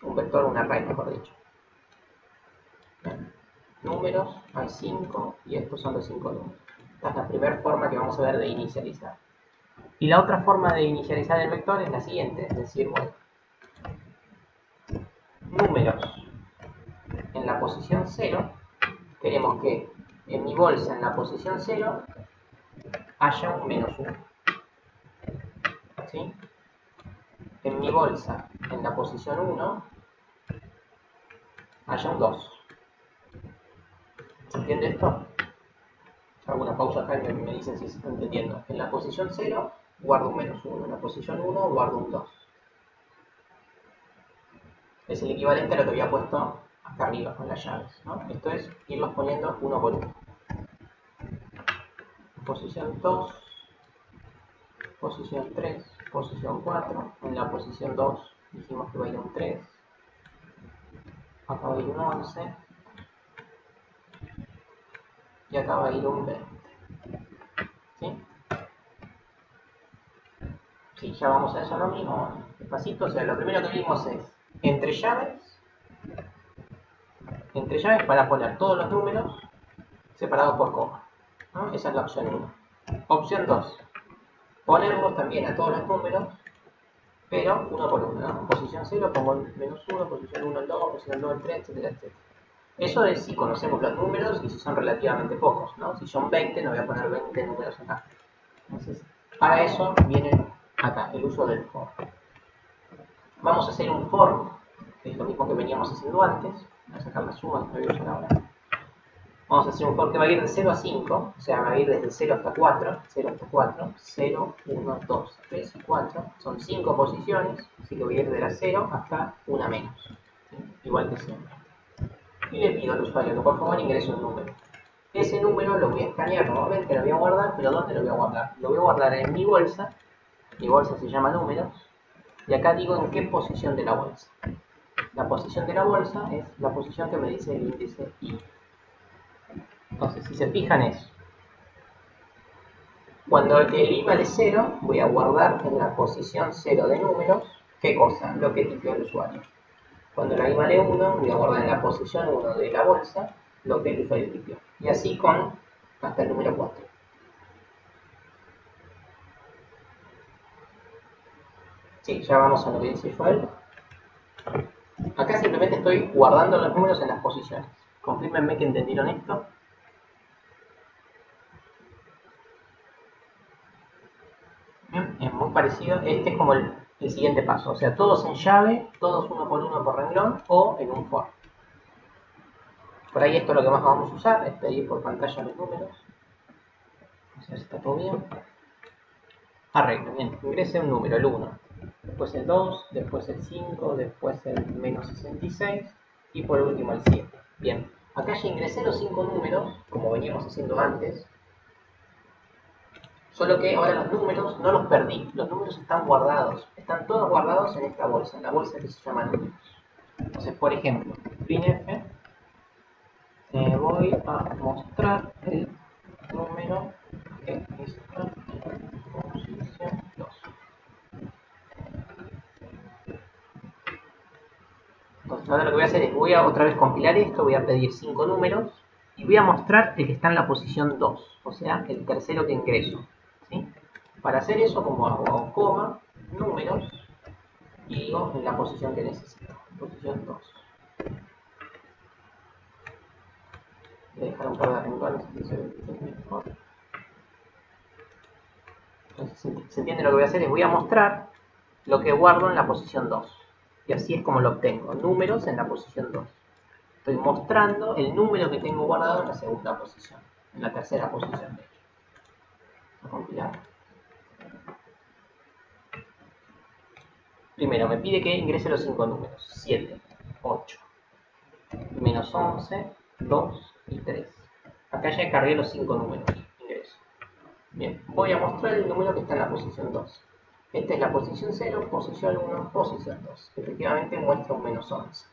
Un array, mejor dicho. Bien. Números, hay 5 y estos son los 5 números. Esta es la primera forma que vamos a ver de inicializar. Y la otra forma de inicializar el vector es la siguiente, es decir, bueno, números en la posición 0, queremos que en mi bolsa en la posición 0 haya un menos 1. ¿Sí? En mi bolsa en la posición 1 haya un 2. ¿Se entiende esto? Hago una pausa acá y me dicen si se está entendiendo. En la posición 0 guardo un menos 1, en la posición 1 guardo un 2. Es el equivalente a lo que había puesto acá arriba con las llaves, ¿no? Esto es irlos poniendo uno por uno. Posición 2, posición 3, posición 4. En la posición 2 dijimos que va a ir un 3. Acá va a ir un 11. Y acá va a ir un 20. ¿Sí? Sí, ya vamos a eso lo mismo, despacito. O sea, lo primero que vimos es entre llaves para poner todos los números separados por coma, ¿no? Esa es la opción 1. Opción 2, ponerlos también a todos los números, pero uno por uno, ¿no? En posición 0 pongo el menos 1, posición 1 el 2, posición 2 el 3, etcétera, etcétera. Eso es si conocemos los números y si son relativamente pocos, ¿no? Si son 20, no voy a poner 20 números acá. Entonces, para eso viene acá el uso del for. Vamos a hacer un for, que es lo mismo que veníamos haciendo antes. Voy a sacar la suma que voy a usar ahora. Vamos a hacer un for que va a ir de 0 a 5, o sea, va a ir desde 0 hasta 4, 0 hasta 4, 0, 1, 2, 3 y 4. Son 5 posiciones, así que voy a ir de la 0 hasta una menos, ¿sí? Igual que siempre. Y le pido al usuario que por favor ingrese un número. Ese número lo voy a escanear nuevamente, lo voy a guardar, pero ¿dónde lo voy a guardar? Lo voy a guardar en mi bolsa se llama números, y acá digo en qué posición de la bolsa. La posición de la bolsa es la posición que me dice el índice I. Entonces, si se fijan es, cuando el I vale 0, voy a guardar en la posición 0 de números, ¿qué cosa? Lo que tipió el usuario. Cuando la I vale 1, voy a guardar en la posición 1 de la bolsa lo que el usuario tipió. Y así con hasta el número 4. Sí, ya vamos a lo que dice Joel. Acá simplemente estoy guardando los números en las posiciones. Confírmenme que entendieron esto. Bien, es muy parecido. Este es como el siguiente paso. O sea, todos en llave, todos uno por renglón o en un for. Por ahí esto es lo que más vamos a usar, es pedir por pantalla los números. Vamos a ver si está todo bien. Arreglo, bien. Ingrese un número, el 1. Después el 2, después el 5, después el menos 66 y por último el 7. Bien. Acá ya ingresé los 5 números, como veníamos haciendo antes. Solo que ahora los números no los perdí, los números están guardados, están todos guardados en esta bolsa, en la bolsa que se llama números. Entonces, por ejemplo, printf, voy a mostrar el número que está en posición 2. Entonces, ahora lo que voy a hacer es, voy a otra vez compilar esto, voy a pedir 5 números y voy a mostrar el que está en la posición 2, o sea, el tercero que ingreso. ¿Sí? Para hacer eso, como hago coma, números, y digo en la posición que necesito, posición 2. Voy a dejar un par de renglones, así se ve mejor. Entonces ¿Se entiende lo que voy a hacer? Es voy a mostrar lo que guardo en la posición 2. Y así es como lo obtengo. Números en la posición 2. Estoy mostrando el número que tengo guardado en la segunda posición. En la tercera posición, de hecho. Voy a compilar. Primero, me pide que ingrese los 5 números. 7, 8, menos 11, 2 y 3. Acá ya cargué los 5 números. Ingreso. Bien, voy a mostrar el número que está en la posición 2. Esta es la posición 0, posición 1, posición 2. Efectivamente muestra un menos 11.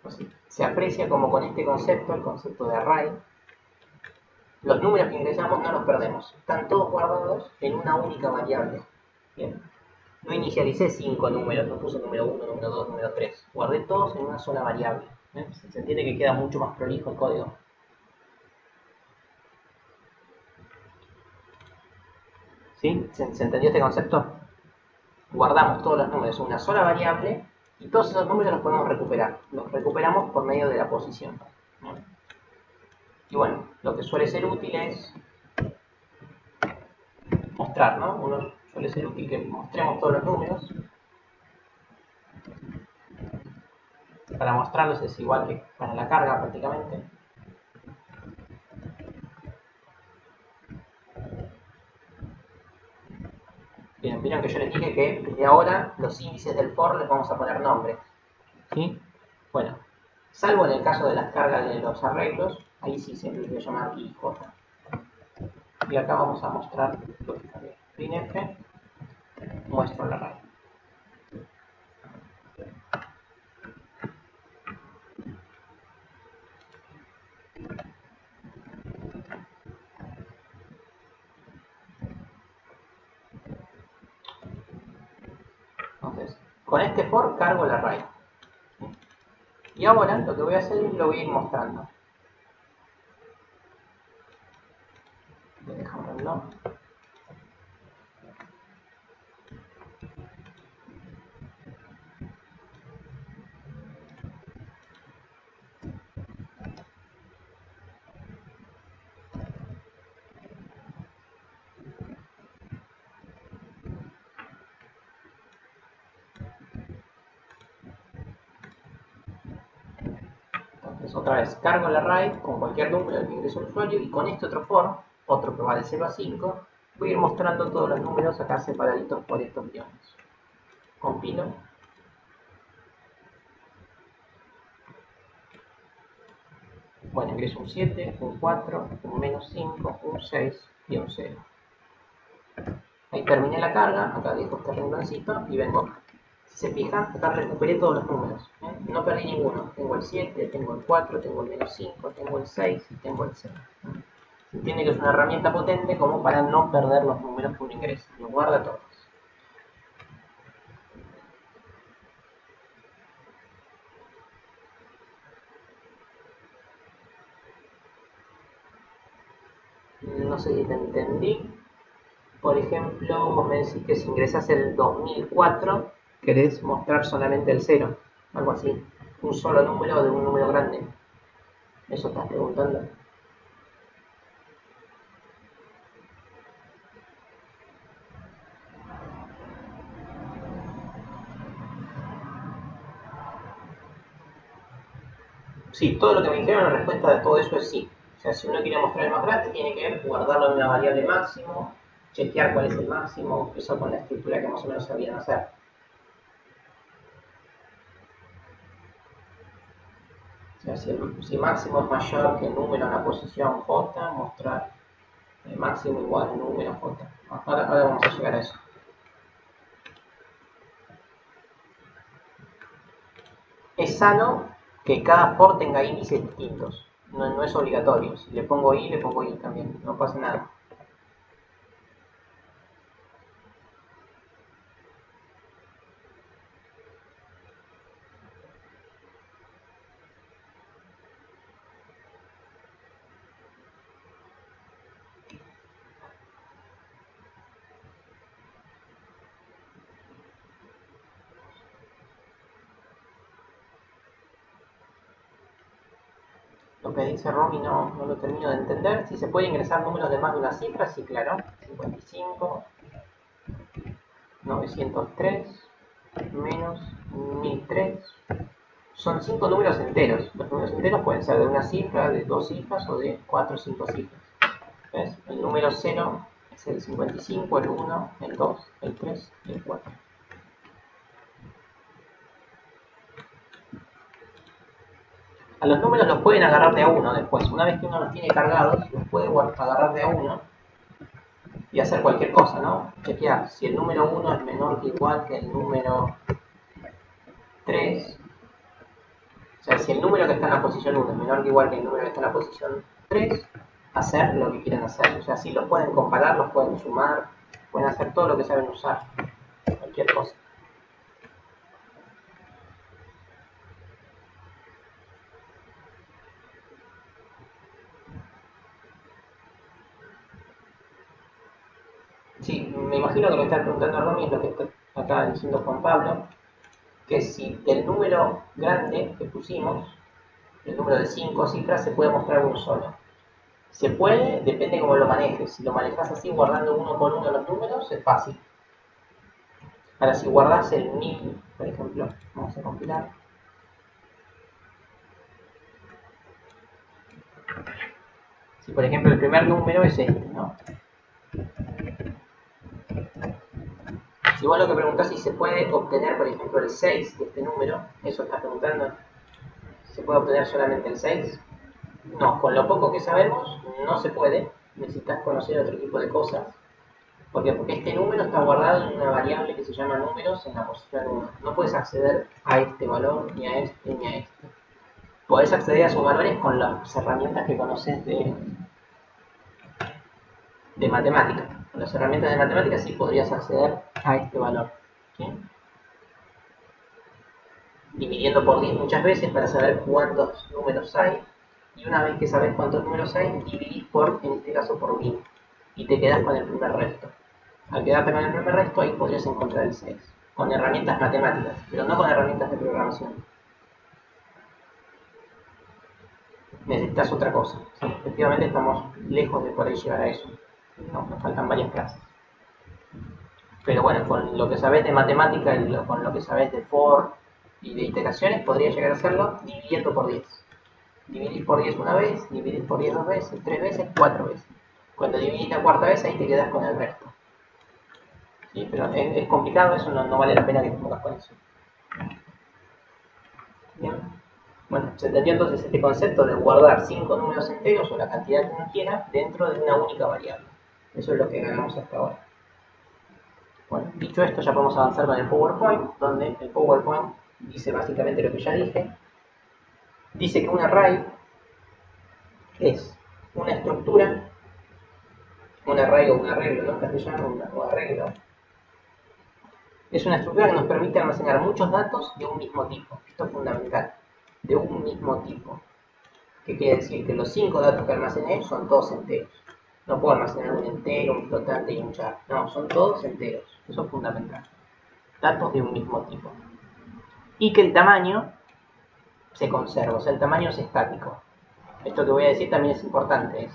Así, se aprecia como con este concepto, el concepto de array, los números que ingresamos no los perdemos. Están todos guardados en una única variable. Bien. No inicialicé 5 números, no puse número 1, número 2, número 3. Guardé todos en una sola variable. Se entiende que queda mucho más prolijo el código. ¿Sí? ¿Se entendió este concepto? Guardamos todos los números en una sola variable y todos esos números los podemos recuperar. Los recuperamos por medio de la posición. Y bueno, lo que suele ser útil es mostrar, ¿no? Uno suele ser útil que mostremos todos los números. Para mostrarlos es igual que para la carga prácticamente. Bien, vieron que yo les dije que desde ahora los índices del for les vamos a poner nombres. ¿Sí? Bueno, salvo en el caso de las cargas de los arreglos, ahí sí siempre les voy a llamar IJ. Y acá vamos a mostrar lo que cargué. Printf, muestro el array. Entonces, con este for cargo el array. Y ahora lo que voy a hacer es lo voy a ir mostrando. Voy a dejarlo. Entonces, otra vez, cargo el array con cualquier número que ingrese el usuario y con este otro for, otro que va de 0 a 5, voy a ir mostrando todos los números acá separaditos por estos guiones. Compilo. Bueno, ingreso un 7, un 4, un menos 5, un 6 y un 0. Ahí terminé la carga, acá dejo este rengloncito y vengo acá. Si se fijan, acá recuperé todos los números. No perdí ninguno. Tengo el 7, tengo el 4, tengo el menos 5, tengo el 6 y tengo el 0. Se entiende que es una herramienta potente como para no perder los números que uno ingresa. Los guarda todos. No sé si te entendí. Por ejemplo, vos me decís que si ingresas el 2004, querés mostrar solamente el 0. Algo así. Un solo número de un número grande. ¿Eso estás preguntando? Sí, todo lo que me dijeron, la respuesta de todo eso es sí. O sea, si uno quiere mostrar el más grande, tiene que guardarlo en una variable máximo, chequear cuál es el máximo, eso con la estructura que más o menos sabían hacer. O sea, si máximo es mayor que el número en la posición J, mostrar el máximo igual al número J. Ahora vamos a llegar a eso. Es sano que cada for tenga índices distintos. No es obligatorio. Si le pongo I también. No pasa nada. Lo que dice Romy no lo termino de entender. Si se puede ingresar números de más de una cifra, sí, claro. 55, 903 menos 1003. Son 5 números enteros. Los números enteros pueden ser de una cifra, de 2 cifras o de 4 o 5 cifras. ¿Ves? El número 0 es el 55, el 1, el 2, el 3 y el 4. A los números los pueden agarrar de a uno después. Una vez que uno los tiene cargados, los puede agarrar de a uno y hacer cualquier cosa, ¿no? Chequear si el número 1 es menor que igual que el número 3. O sea, si el número que está en la posición 1 es menor que igual que el número que está en la posición 3, hacer lo que quieran hacer. O sea, si los pueden comparar, los pueden sumar, pueden hacer todo lo que saben usar. Cualquier cosa. Sí, me imagino que lo que está preguntando Romy es lo que está acá diciendo Juan Pablo, que si el número grande que pusimos, el número de 5 cifras, se puede mostrar uno solo. Se puede, depende cómo lo manejes. Si lo manejas así, guardando uno por uno los números, es fácil. Ahora, si guardas el 1000, por ejemplo, vamos a compilar. Si, por ejemplo, el primer número es este, ¿no? Si vos lo que preguntás si se puede obtener, por ejemplo, el 6 de este número, eso estás preguntando, ¿se puede obtener solamente el 6? No, con lo poco que sabemos, no se puede. Necesitas conocer otro tipo de cosas. ¿Por qué? Porque este número está guardado en una variable que se llama números en la posición 1. No puedes acceder a este valor, ni a este, ni a este. Podés acceder a sus valores con las herramientas que conoces de matemática. Con las herramientas de matemática sí podrías acceder a este valor. ¿Sí? Dividiendo por 10 muchas veces para saber cuántos números hay. Y una vez que sabes cuántos números hay, dividís por, en este caso, por 1000. Y te quedas con el primer resto. Al quedarte con el primer resto, ahí podrías encontrar el 6. Con herramientas matemáticas, pero no con herramientas de programación. Necesitas otra cosa. Sí, efectivamente estamos lejos de poder llegar a eso. No, nos faltan varias clases. Pero bueno, con lo que sabes de matemática y con lo que sabes de for y de iteraciones, podría llegar a hacerlo dividiendo por 10. Dividís por 10 una vez, dividís por 10 dos veces, 3 veces, 4 veces. Cuando dividís la cuarta vez, ahí te quedas con el resto. ¿Sí? Pero es complicado, eso no vale la pena que te pongas con eso. Bien. Bueno, se entendió entonces este concepto de guardar 5 números enteros o la cantidad que uno quiera dentro de una única variable. Eso es lo que ganamos hasta ahora. Bueno, dicho esto, ya podemos avanzar con el PowerPoint, donde el PowerPoint dice básicamente lo que ya dije. Dice que un array es una estructura, un array o un arreglo, ¿no? En castellano, un arreglo. Es una estructura que nos permite almacenar muchos datos de un mismo tipo. Esto es fundamental. De un mismo tipo. ¿Qué quiere decir? Que los 5 datos que almacené son todos enteros. No puedo almacenar un entero, un flotante y un char. No, son todos enteros. Eso es fundamental. Datos de un mismo tipo. Y que el tamaño se conserva, o sea, el tamaño es estático. Esto que voy a decir también es importante.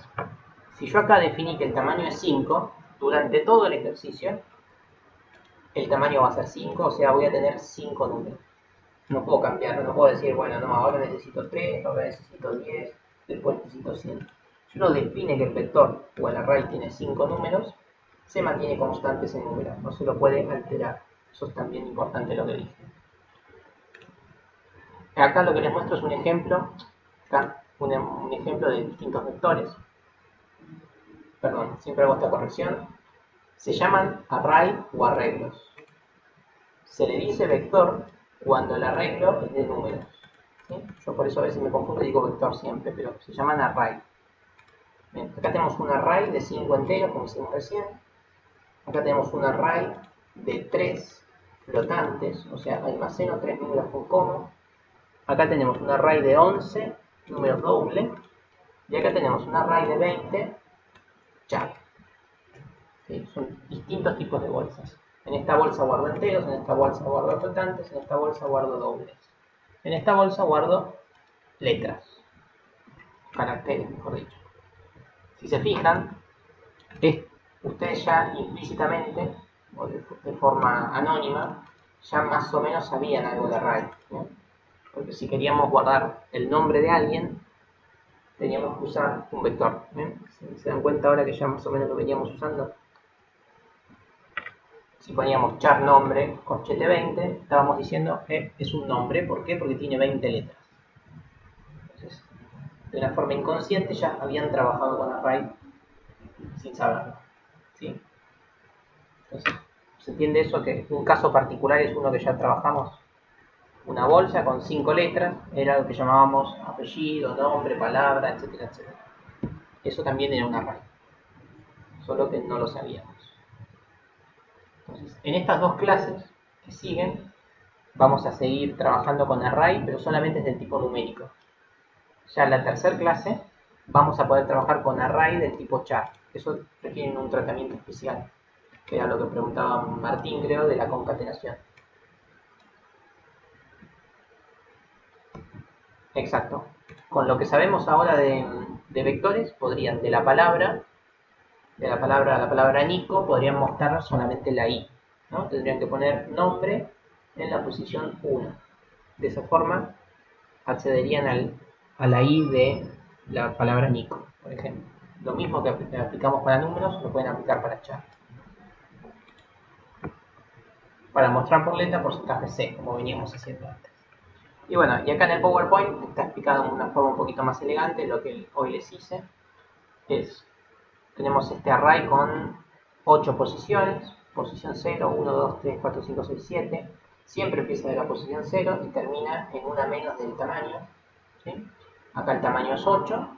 Si yo acá definí que el tamaño es 5, durante todo el ejercicio, el tamaño va a ser 5, o sea, voy a tener 5 números. No puedo cambiarlo, no puedo decir, bueno, no, ahora necesito 3, ahora necesito 10, después necesito 100. Si uno define que el vector o el array tiene 5 números, se mantiene constante ese número, no se lo puede alterar. Eso es también importante lo que dije. Acá lo que les muestro es un ejemplo, acá, un ejemplo de distintos vectores. Perdón, siempre hago esta corrección. Se llaman array o arreglos. Se le dice vector cuando el arreglo es de números. ¿Sí? Yo por eso a veces me confundo y digo vector siempre, pero se llaman array. Bien, acá tenemos un array de 5 enteros, como hicimos recién. Acá tenemos un array de 3 flotantes, o sea, almaceno 3 números con coma. Acá tenemos un array de 11 números doble. Y acá tenemos un array de 20 char. ¿Sí? Son distintos tipos de bolsas. En esta bolsa guardo enteros, en esta bolsa guardo flotantes, en esta bolsa guardo dobles. En esta bolsa guardo letras, caracteres, mejor dicho. Si se fijan, ustedes ya implícitamente o de forma anónima, ya más o menos sabían algo de array, ¿no? Porque si queríamos guardar el nombre de alguien, teníamos que usar un vector. ¿Se dan cuenta ahora que ya más o menos lo veníamos usando? Si poníamos char nombre corchete 20, estábamos diciendo que es un nombre. ¿Por qué? Porque tiene 20 letras. Entonces, de una forma inconsciente ya habían trabajado con array sin saberlo, ¿sí? Entonces, ¿se entiende eso? Que un caso particular es uno que ya trabajamos. Una bolsa con 5 letras era lo que llamábamos apellido, nombre, palabra, etcétera, etcétera. Eso también era un array, solo que no lo sabíamos. Entonces, en estas dos clases que siguen, vamos a seguir trabajando con array, pero solamente es del tipo numérico. Ya en la tercera clase vamos a poder trabajar con array del tipo char. Eso requiere un tratamiento especial, que era lo que preguntaba Martín, creo, de la concatenación. Exacto. Con lo que sabemos ahora de vectores, podrían de la palabra a la palabra Nico, podrían mostrar solamente la I, ¿no? Tendrían que poner nombre en la posición 1. De esa forma accederían a la I de la palabra Nico, por ejemplo. Lo mismo que aplicamos para números, lo pueden aplicar para char. Para mostrar por letra porcentaje C, como veníamos haciendo antes. Y bueno, y acá en el PowerPoint está explicado de una forma un poquito más elegante. Lo que hoy les hice es, tenemos este array con 8 posiciones, posición 0, 1, 2, 3, 4, 5, 6, 7, siempre empieza de la posición 0 y termina en una menos del tamaño, ¿sí? Acá el tamaño es 8,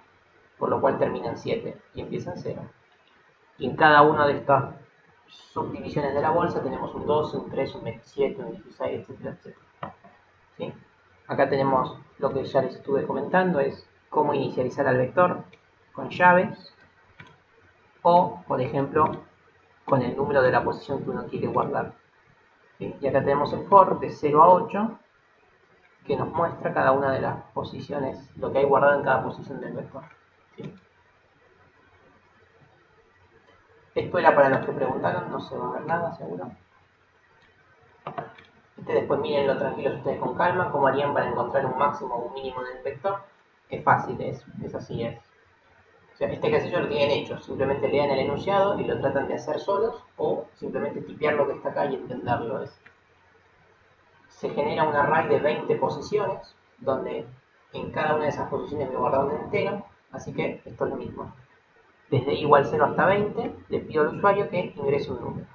por lo cual termina en 7 y empieza en 0. Y en cada una de estas subdivisiones de la bolsa tenemos un 12, un 3, un 27, un 16, etcétera, etcétera, ¿sí? Acá tenemos lo que ya les estuve comentando, es cómo inicializar al vector con llaves o, por ejemplo, con el número de la posición que uno quiere guardar, ¿sí? Y acá tenemos el for de 0 a 8 que nos muestra cada una de las posiciones, lo que hay guardado en cada posición del vector, ¿sí? Esto era para los que preguntaron, no se va a ver nada seguro. Después mírenlo tranquilos ustedes con calma, cómo harían para encontrar un máximo o un mínimo del vector. Es fácil, es así. O sea, este ejercicio lo tienen hecho, simplemente lean el enunciado y lo tratan de hacer solos, o simplemente tipear lo que está acá y entenderlo. Se genera un array de 20 posiciones, donde en cada una de esas posiciones me guarda un entero, así que esto es lo mismo. Desde i igual 0 hasta 20, le pido al usuario que ingrese un número.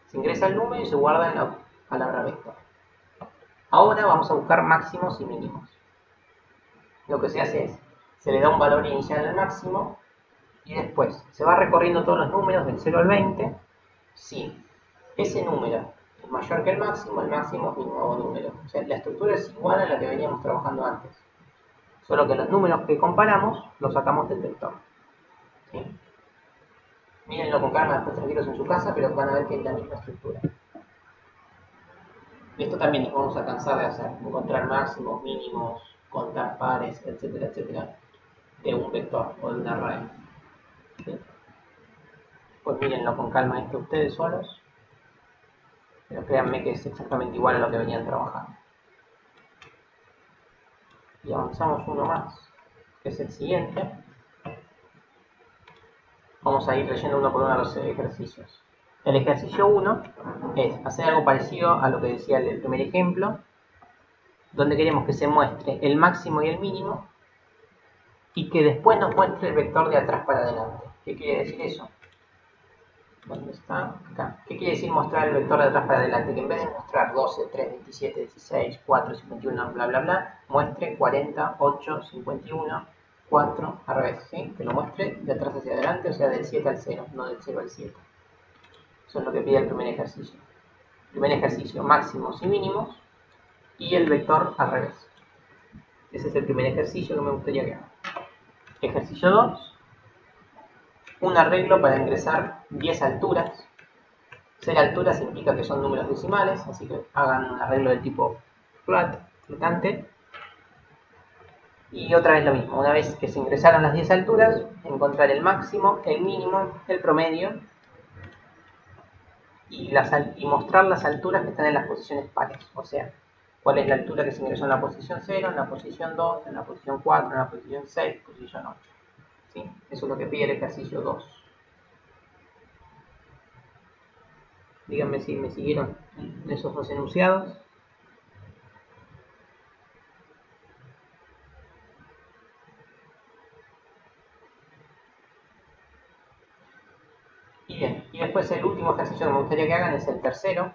Se ingresa el número y se guarda en la palabra vector. Ahora vamos a buscar máximos y mínimos. Lo que se hace es, se le da un valor inicial al máximo y después se va recorriendo todos los números del 0 al 20. Si ese número es mayor que el máximo es mi nuevo número. O sea, la estructura es igual a la que veníamos trabajando antes. Solo que los números que comparamos los sacamos del vector, ¿sí? Mírenlo con calma, después tranquilos en su casa, pero van a ver que es la misma estructura. Y esto también nos vamos a cansar de hacer, encontrar máximos, mínimos, contar pares, etcétera, etcétera, de un vector o de un array, ¿sí? Pues mírenlo con calma esto ustedes solos, pero créanme que es exactamente igual a lo que venían trabajando. Y avanzamos uno más, que es el siguiente. Vamos a ir leyendo uno por uno los ejercicios. El ejercicio 1 es hacer algo parecido a lo que decía el primer ejemplo, donde queremos que se muestre el máximo y el mínimo y que después nos muestre el vector de atrás para adelante. ¿Qué quiere decir eso? ¿Dónde está? Acá. ¿Qué quiere decir mostrar el vector de atrás para adelante? Que en vez de mostrar 12, 3, 27, 16, 4, 51, bla, bla, bla, muestre 40, 8, 51, 4, al revés, ¿sí? Que lo muestre de atrás hacia adelante, o sea, del 7 al 0, no del 0 al 7. Eso es lo que pide el primer ejercicio. Primer ejercicio, máximos y mínimos, y el vector al revés. Ese es el primer ejercicio que me gustaría que hagan. Ejercicio 2. Un arreglo para ingresar 10 alturas. 0 alturas implica que son números decimales, así que hagan un arreglo del tipo flotante. Y otra vez lo mismo, una vez que se ingresaron las 10 alturas, encontrar el máximo, el mínimo, el promedio y mostrar las alturas que están en las posiciones pares. O sea, cuál es la altura que se ingresó en la posición 0, en la posición 2, en la posición 4, en la posición 6, posición 8. ¿Sí? Eso es lo que pide el ejercicio 2. Díganme si me siguieron en esos dos enunciados. Y bien, y después el último ejercicio que me gustaría que hagan es el tercero.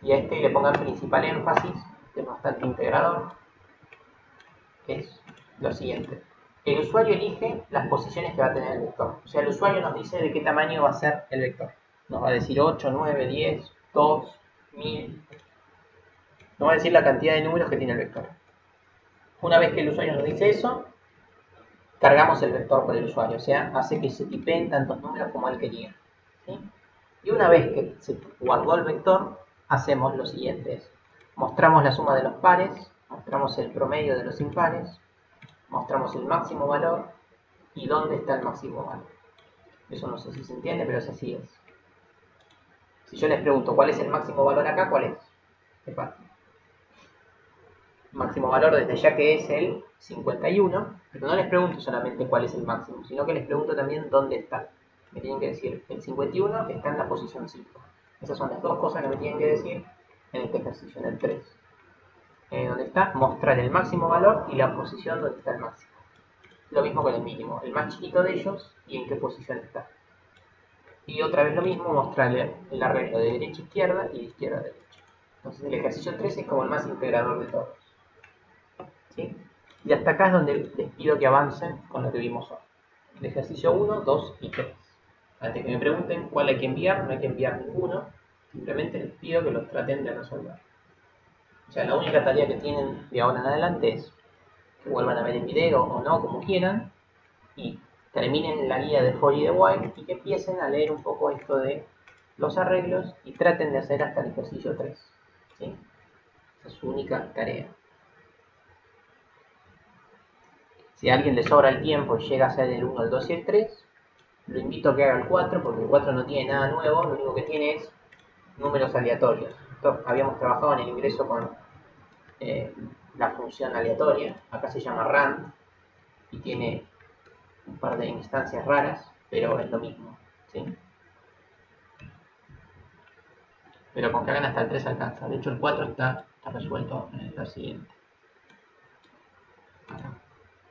Y a este le pongan principal énfasis, que es bastante integrador. Es lo siguiente. El usuario elige las posiciones que va a tener el vector. O sea, el usuario nos dice de qué tamaño va a ser el vector. Nos va a decir 8, 9, 10, 2, 1000. Nos va a decir la cantidad de números que tiene el vector. Una vez que el usuario nos dice eso, cargamos el vector por el usuario. O sea, hace que se tipeen tantos números como él quería. ¿Sí? Y una vez que se guardó el vector, hacemos lo siguiente. Mostramos la suma de los pares, mostramos el promedio de los impares, mostramos el máximo valor y dónde está el máximo valor. Eso no sé si se entiende, pero así es. Si yo les pregunto cuál es el máximo valor acá, ¿cuál es? Es fácil. Máximo valor desde ya que es el 51, pero no les pregunto solamente cuál es el máximo, sino que les pregunto también dónde está. Me tienen que decir, el 51 está en la posición 5. Esas son las dos cosas que me tienen que decir en este ejercicio, en el 3. ¿Dónde está? Mostrar el máximo valor y la posición donde está el máximo. Lo mismo con el mínimo, el más chiquito de ellos y en qué posición está. Y otra vez lo mismo, mostrarle el arreglo de derecha a izquierda y de izquierda a derecha. Entonces el ejercicio 3 es como el más integrador de todos. ¿Sí? Y hasta acá es donde les pido que avancen con lo que vimos hoy. El ejercicio 1, 2 y 3. Antes que me pregunten cuál hay que enviar, no hay que enviar ninguno. Simplemente les pido que los traten de resolver. O sea, la única tarea que tienen de ahora en adelante es que vuelvan a ver el video o no, como quieran, y terminen la guía de For y de While y que empiecen a leer un poco esto de los arreglos y traten de hacer hasta el ejercicio 3. ¿Sí? Esa es su única tarea. Si a alguien le sobra el tiempo y llega a hacer el 1, el 2 y el 3, lo invito a que haga el 4 porque el 4 no tiene nada nuevo, lo único que tiene es números aleatorios. Esto, habíamos trabajado en el ingreso con la función aleatoria, acá se llama rand y tiene un par de instancias raras, pero es lo mismo. ¿Sí? Pero con que hagan hasta el 3 alcanza. De hecho el 4 está resuelto en el siguiente.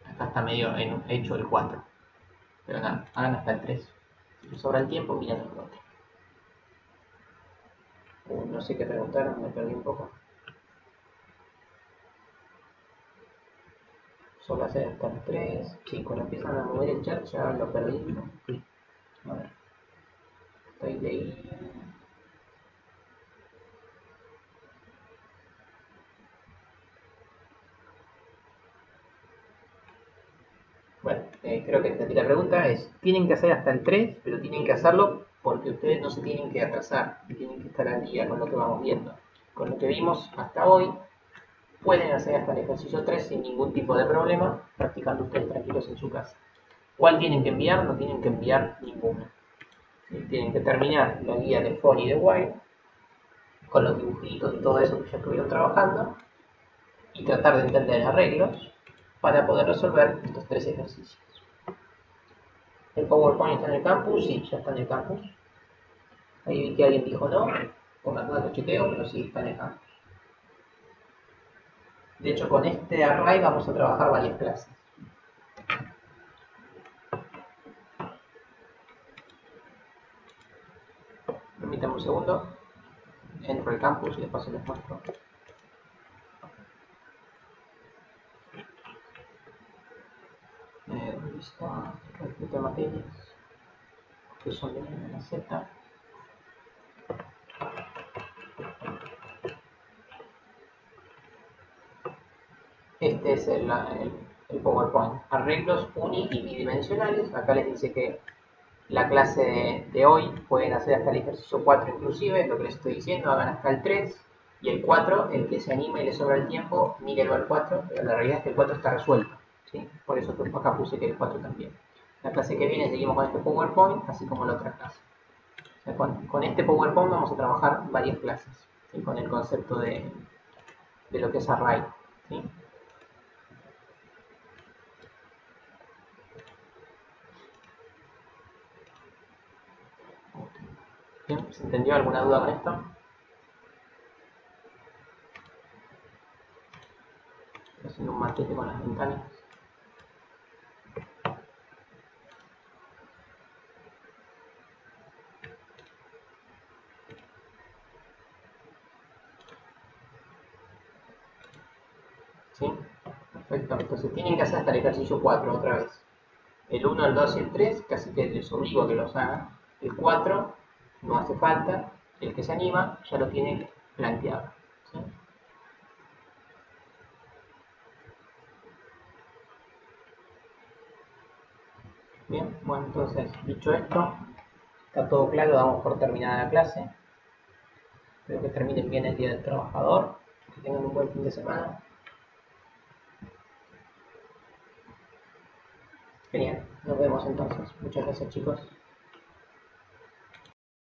Acá está medio hecho el 4. Pero nada, hagan hasta el 3. Si les sobra el tiempo, miren el 4. No sé qué preguntaron, me perdí un poco. Solo hacer hasta el 3. Sí, cuando empiezan a mover el chat ya lo perdí. ¿No? Sí. A ver. Estoy de ahí. Bueno, creo que entendí la pregunta. Tienen que hacer hasta el 3, pero tienen que hacerlo porque ustedes no se tienen que atrasar. Tienen que estar al día con lo que vamos viendo. Con lo que vimos hasta hoy, pueden hacer hasta el ejercicio 3 sin ningún tipo de problema, practicando ustedes tranquilos en su casa. ¿Cuál tienen que enviar? No tienen que enviar ninguno. Tienen que terminar la guía de For y de While, con los dibujitos y todo eso que ya estuvieron trabajando, y tratar de entender arreglos para poder resolver estos 3 ejercicios. ¿El PowerPoint está en el campus? Sí, ya está en el campus. Ahí vi que alguien dijo no, por la duda lo chequeo, pero sí está en el campus. De hecho, con este array vamos a trabajar varias clases. Permítanme un segundo. Entro al campus y después les muestro. Revista de materias que son de la Z. Este es el PowerPoint. Arreglos uni y bidimensionales. Acá les dice que la clase de hoy pueden hacer hasta el ejercicio 4 inclusive, es lo que les estoy diciendo, hagan hasta el 3. Y el 4, el que se anime y le sobra el tiempo, mírenlo al 4, pero la realidad es que el 4 está resuelto. ¿Sí? Por eso acá puse que el 4 también. La clase que viene seguimos con este PowerPoint, así como la otra clase. O sea, con este PowerPoint vamos a trabajar varias clases, ¿sí? Con el concepto de lo que es array, ¿sí? Bien, ¿se entendió alguna duda con esto? Estoy haciendo un maquete con las ventanas. ¿Sí? Perfecto. Entonces tienen que hacer hasta el ejercicio 4 otra vez. El 1, el 2 y el 3 casi que les obligo a que los hagan. El 4 no hace falta. El que se anima ya lo tiene planteado. ¿Sí? Bien, bueno, entonces, dicho esto, está todo claro, damos por terminada la clase. Espero que terminen bien el Día del Trabajador, que tengan un buen fin de semana. Genial, nos vemos entonces. Muchas gracias, chicos.